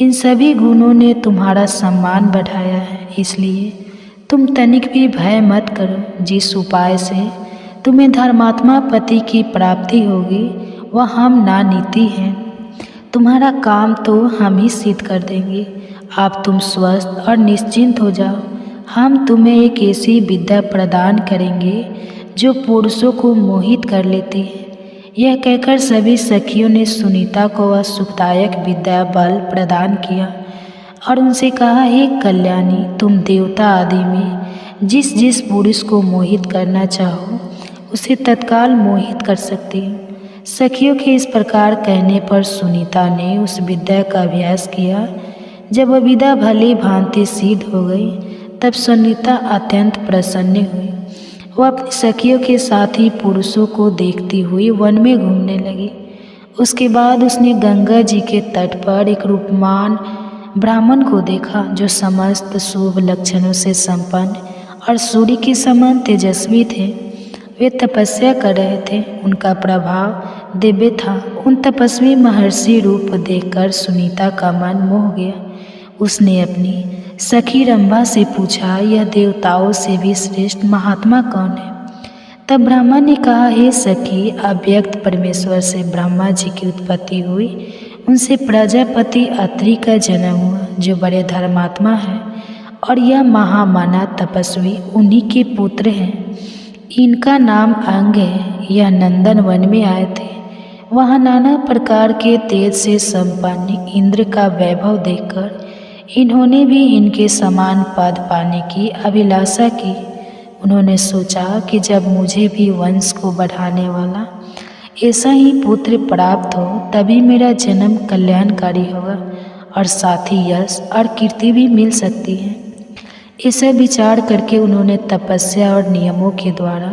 इन सभी गुणों ने तुम्हारा सम्मान बढ़ाया है, इसलिए तुम तनिक भी भय मत करो। जिस उपाय से तुम्हें धर्मात्मा पति की प्राप्ति होगी वह हम ना नीति हैं। तुम्हारा काम तो हम ही सिद्ध कर देंगे। आप तुम स्वस्थ और निश्चिंत हो जाओ। हम तुम्हें एक ऐसी विद्या प्रदान करेंगे जो पुरुषों को मोहित कर लेती है। यह कहकर सभी सखियों ने सुनीता को वह सुखदायक विद्या बल प्रदान किया और उनसे कहा, हे कल्याणी, तुम देवता आदि में जिस जिस पुरुष को मोहित करना चाहो उसे तत्काल मोहित कर सकती हो। सखियों के इस प्रकार कहने पर सुनीता ने उस विद्या का अभ्यास किया। जब वह विद्या भली भांति सिद्ध हो गई तब सुनीता अत्यंत प्रसन्न हुई। वह अपनी सखियों के साथ ही पुरुषों को देखती हुई वन में घूमने लगी। उसके बाद उसने गंगा जी के तट पर एक रूपमान ब्राह्मण को देखा जो समस्त शुभ लक्षणों से संपन्न और सूर्य के समान तेजस्वी थे। वे तपस्या कर रहे थे, उनका प्रभाव दिव्य था। उन तपस्वी महर्षि रूप देखकर सुनीता का मन मोह गया। उसने अपनी सखी रंभा से पूछा, यह देवताओं से भी श्रेष्ठ महात्मा कौन है? तब ब्रह्मा ने कहा, हे सखी, अव्यक्त परमेश्वर से ब्रह्मा जी की उत्पत्ति हुई। उनसे प्रजापति अत्रि का जन्म हुआ जो बड़े धर्मात्मा है और यह महामाना तपस्वी उन्हीं के पुत्र हैं। इनका नाम अंग है। यह नंदन वन में आए थे। वहाँ नाना प्रकार के तेज से संपन्न इंद्र का वैभव देखकर इन्होंने भी इनके समान पद पाने की अभिलाषा की। उन्होंने सोचा कि जब मुझे भी वंश को बढ़ाने वाला ऐसा ही पुत्र प्राप्त हो तभी मेरा जन्म कल्याणकारी होगा और साथ ही यश और कीर्ति भी मिल सकती है। ऐसा विचार करके उन्होंने तपस्या और नियमों के द्वारा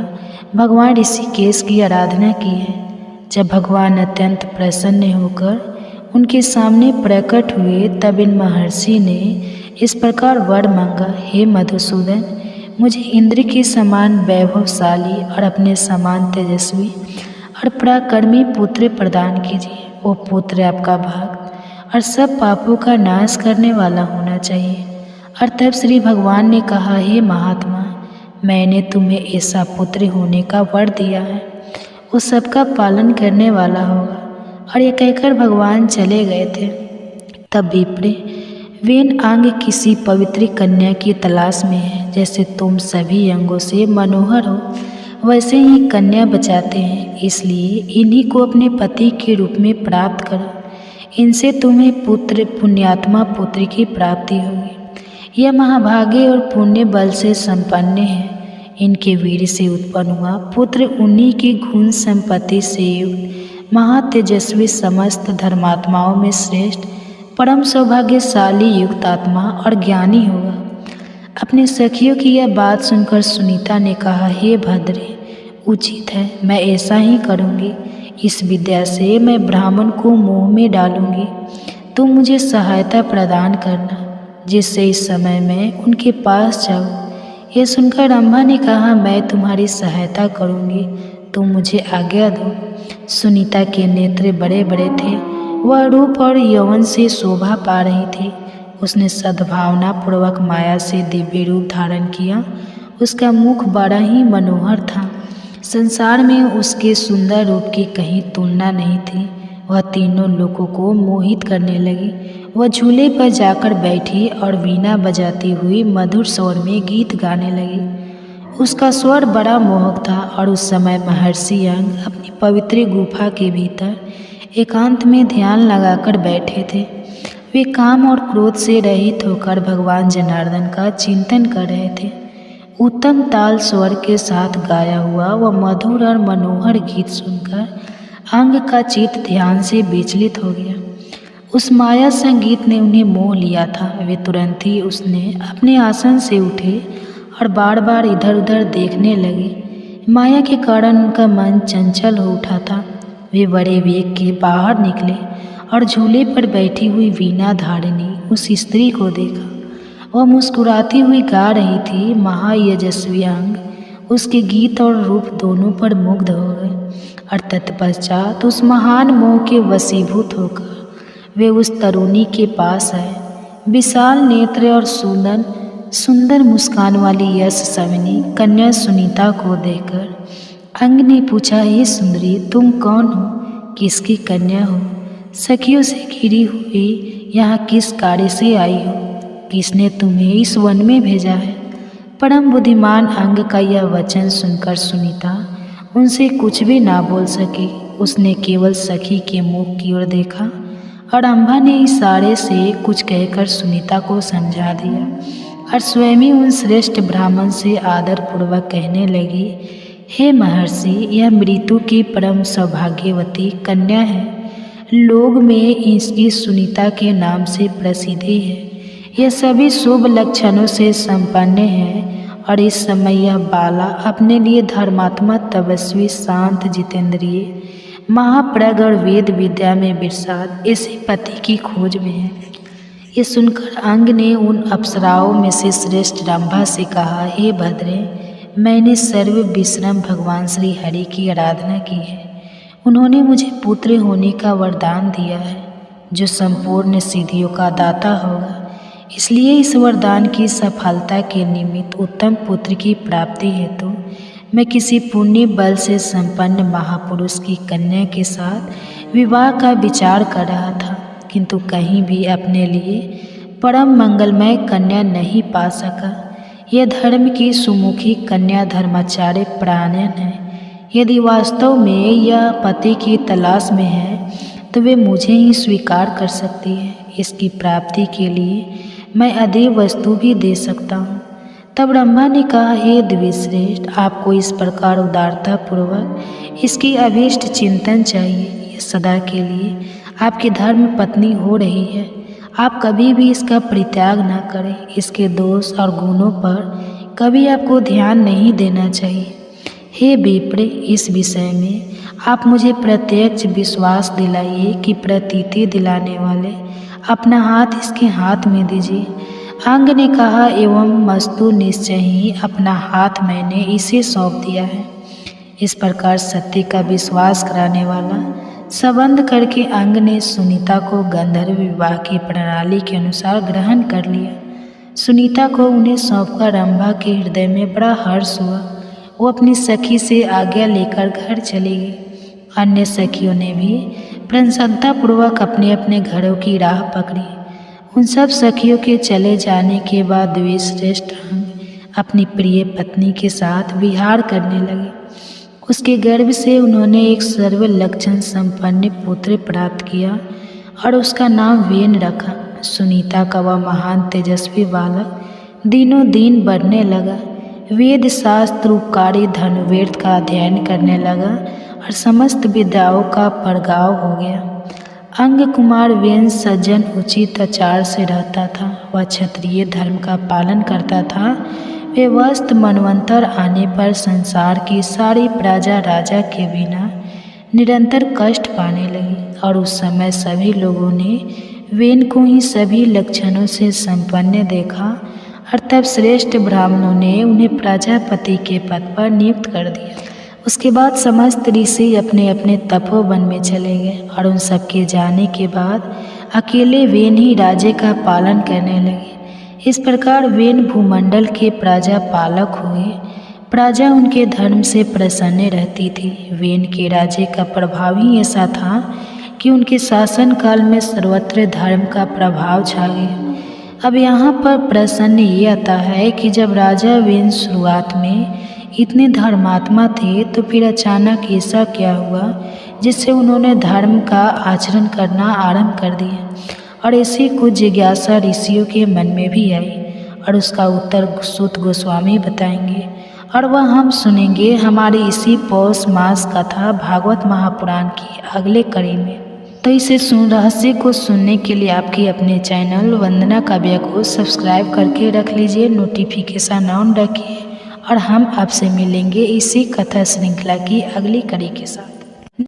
भगवान ऋषिकेश की आराधना की है। जब भगवान अत्यंत प्रसन्न होकर उनके सामने प्रकट हुए तब इन महर्षि ने इस प्रकार वर मांगा, हे मधुसूदन, मुझे इंद्र के समान वैभवशाली और अपने समान तेजस्वी और पराक्रमी पुत्र प्रदान कीजिए। वो पुत्र आपका भक्त और सब पापों का नाश करने वाला होना चाहिए। और तब श्री भगवान ने कहा, हे महात्मा, मैंने तुम्हें ऐसा पुत्र होने का वर दिया है। वो सबका पालन करने वाला होगा। और ये कहकर भगवान चले गए थे। तब विप्र, वेन अंग किसी पवित्र कन्या की तलाश में है। जैसे तुम सभी अंगों से मनोहर हो वैसे ही कन्या बचाते हैं, इसलिए इन्हीं को अपने पति के रूप में प्राप्त करो। इनसे तुम्हें पुत्र पुण्यात्मा पुत्र की प्राप्ति होगी। यह महाभाग्य और पुण्य बल से संपन्न है। इनके वीर से उत्पन्न हुआ पुत्र उन्हीं की गुण संपत्ति से युक्त महातेजस्वी समस्त धर्मात्माओं में श्रेष्ठ परम सौभाग्यशाली युक्त आत्मा और ज्ञानी होगा। अपने सखियों की यह बात सुनकर सुनीता ने कहा, हे भद्रे, उचित है, मैं ऐसा ही करूँगी। इस विद्या से मैं ब्राह्मण को मोह में डालूँगी। तुम मुझे सहायता प्रदान करना जिससे इस समय मैं उनके पास जाऊँ। यह सुनकर रंभा ने कहा, मैं तुम्हारी सहायता करूँगी, तुम मुझे आज्ञा दो। सुनीता के नेत्र बड़े बड़े थे। वह रूप और यौवन से शोभा पा रही थी। उसने सद्भावना पूर्वक माया से दिव्य रूप धारण किया। उसका मुख बड़ा ही मनोहर था। संसार में उसके सुंदर रूप की कहीं तुलना नहीं थी। वह तीनों लोगों को मोहित करने लगी। वह झूले पर जाकर बैठी और वीणा बजाती हुई मधुर स्वर में गीत गाने लगी। उसका स्वर बड़ा मोहक था और उस समय महर्षि अंग अपनी पवित्र गुफा के भीतर एकांत में ध्यान लगाकर बैठे थे। वे काम और क्रोध से रहित होकर भगवान जनार्दन का चिंतन कर रहे थे। उत्तम ताल स्वर के साथ गाया हुआ वह मधुर और मनोहर गीत सुनकर अंग का चित्त ध्यान से विचलित हो गया। उस माया संगीत ने उन्हें मोह लिया था। वे तुरंत ही उसने अपने आसन से उठे और बार बार इधर उधर देखने लगे। माया के कारण उनका मन चंचल हो उठा था। वे बड़े वेग के बाहर निकले और झूले पर बैठी हुई वीणा धारिणी उस स्त्री को देखा। वह मुस्कुराती हुई गा रही थी। महायजस्वी अंग उसके गीत और रूप दोनों पर मुग्ध हो गए और तत्पश्चात उस महान मोह के वशीभूत होकर वे उस तरुणी के पास आए। विशाल नेत्र और सुंदर मुस्कान वाली यश सविनी कन्या सुनीता को देखकर अंग ने पूछा, हे सुंदरी, तुम कौन हो? किसकी कन्या हो? सखियों से घिरी हुई यहाँ किस कार्य से आई हो? किसने तुम्हें इस वन में भेजा है? परम बुद्धिमान अंग का यह वचन सुनकर सुनीता उनसे कुछ भी ना बोल सकी। उसने केवल सखी के मुख की ओर देखा और अम्बा ने इशारे से कुछ कहकर सुनीता को समझा दिया और स्वयं ही उन श्रेष्ठ ब्राह्मण से आदरपूर्वक कहने लगी, हे महर्षि, यह मृत्यु की परम सौभाग्यवती कन्या है। लोग में इसकी सुनीता के नाम से प्रसिद्धि है। यह सभी शुभ लक्षणों से संपन्न है और इस समय यह बाला अपने लिए धर्मात्मा, तपस्वी, शांत, जितेंद्रिय, महाप्रज्ञ और वेद विद्या में विशारद ऐसे पति की खोज में है। ये सुनकर अंग ने उन अप्सराओं में से श्रेष्ठ रंभा से कहा, हे भद्रे, मैंने सर्व विश्रम भगवान श्री हरि की आराधना की है। उन्होंने मुझे पुत्र होने का वरदान दिया है, जो संपूर्ण सिद्धियों का दाता होगा। इसलिए इस वरदान की सफलता के निमित्त उत्तम पुत्र की प्राप्ति हेतु मैं किसी पुण्य बल से संपन्न महापुरुष की कन्या के साथ विवाह का विचार कर रहा था, किंतु कहीं भी अपने लिए परम मंगलमय कन्या नहीं पा सका। यह धर्म की सुमुखी कन्या धर्माचार्य प्राणयन है। यदि वास्तव में यह पति की तलाश में है तो वे मुझे ही स्वीकार कर सकती है। इसकी प्राप्ति के लिए मैं अधिक वस्तु भी दे सकता हूँ। तब रंभा ने कहा, हे द्विश्रेष्ठ, आपको इस प्रकार उदारता पूर्वक इसकी अभीष्ट चिंतन चाहिए। ये सदा के लिए आपकी धर्म पत्नी हो रही है। आप कभी भी इसका परित्याग न करें। इसके दोष और गुणों पर कभी आपको ध्यान नहीं देना चाहिए। हे विप्र, इस विषय में आप मुझे प्रत्यक्ष विश्वास दिलाइए कि प्रतीति दिलाने वाले अपना हाथ इसके हाथ में दीजिए। अंग ने कहा, एवं मस्तु, निश्चय ही अपना हाथ मैंने इसे सौंप दिया है। इस प्रकार सत्य का विश्वास कराने वाला संबंध करके अंग ने सुनीता को गंधर्व विवाह की प्रणाली के अनुसार ग्रहण कर लिया। सुनीता को उन्हें सौंपकर रंभा के हृदय में बड़ा हर्ष हुआ। वो अपनी सखी से आज्ञा लेकर घर चली गई। अन्य सखियों ने भी प्रसन्नतापूर्वक अपने अपने घरों की राह पकड़ी। उन सब सखियों के चले जाने के बाद द्विश्रेष्ठ अंग अपनी प्रिय पत्नी के साथ विहार करने लगे। उसके गर्भ से उन्होंने एक सर्व लक्षण संपन्न पुत्र प्राप्त किया और उसका नाम वेन रखा। सुनीता का वह महान तेजस्वी बालक दिनों दिन बढ़ने लगा। वेद शास्त्र, उपकारी धनुर्वेद का अध्ययन करने लगा और समस्त विद्याओं का परगाव हो गया। अंग कुमार वेन सज्जन उचित आचार से रहता था। वह क्षत्रिय धर्म का पालन करता था। वे वस्त मनवंतर आने पर संसार की सारी प्रजा राजा के बिना निरंतर कष्ट पाने लगी और उस समय सभी लोगों ने वेन को ही सभी लक्षणों से संपन्न देखा और तब श्रेष्ठ ब्राह्मणों ने उन्हें प्रजापति के पद पर नियुक्त कर दिया। उसके बाद समस्त ऋषि अपने अपने तपोवन में चले गए और उन सबके जाने के बाद अकेले वेन ही राज्य का पालन करने लगे। इस प्रकार वेन भूमंडल के प्रजा पालक हुए। प्रजा उनके धर्म से प्रसन्न रहती थी। वेन के राज्य का प्रभाव ही ऐसा था कि उनके शासन काल में सर्वत्र धर्म का प्रभाव छा गया। अब यहाँ पर प्रश्न ये आता है कि जब राजा वेन शुरुआत में इतने धर्मात्मा थे तो फिर अचानक ऐसा क्या हुआ जिससे उन्होंने धर्म का आचरण करना आरंभ कर दिया। और ऐसी कुछ जिज्ञासा ऋषियों के मन में भी आई और उसका उत्तर सूत गोस्वामी बताएंगे और वह हम सुनेंगे हमारी इसी पौष मास कथा भागवत महापुराण की अगले कड़ी में। तो इसे रहस्य को सुनने के लिए आपके अपने चैनल वंदना काव्या को सब्सक्राइब करके रख लीजिए, नोटिफिकेशन ऑन रखिए और हम आपसे मिलेंगे इसी कथा श्रृंखला की अगली कड़ी के साथ।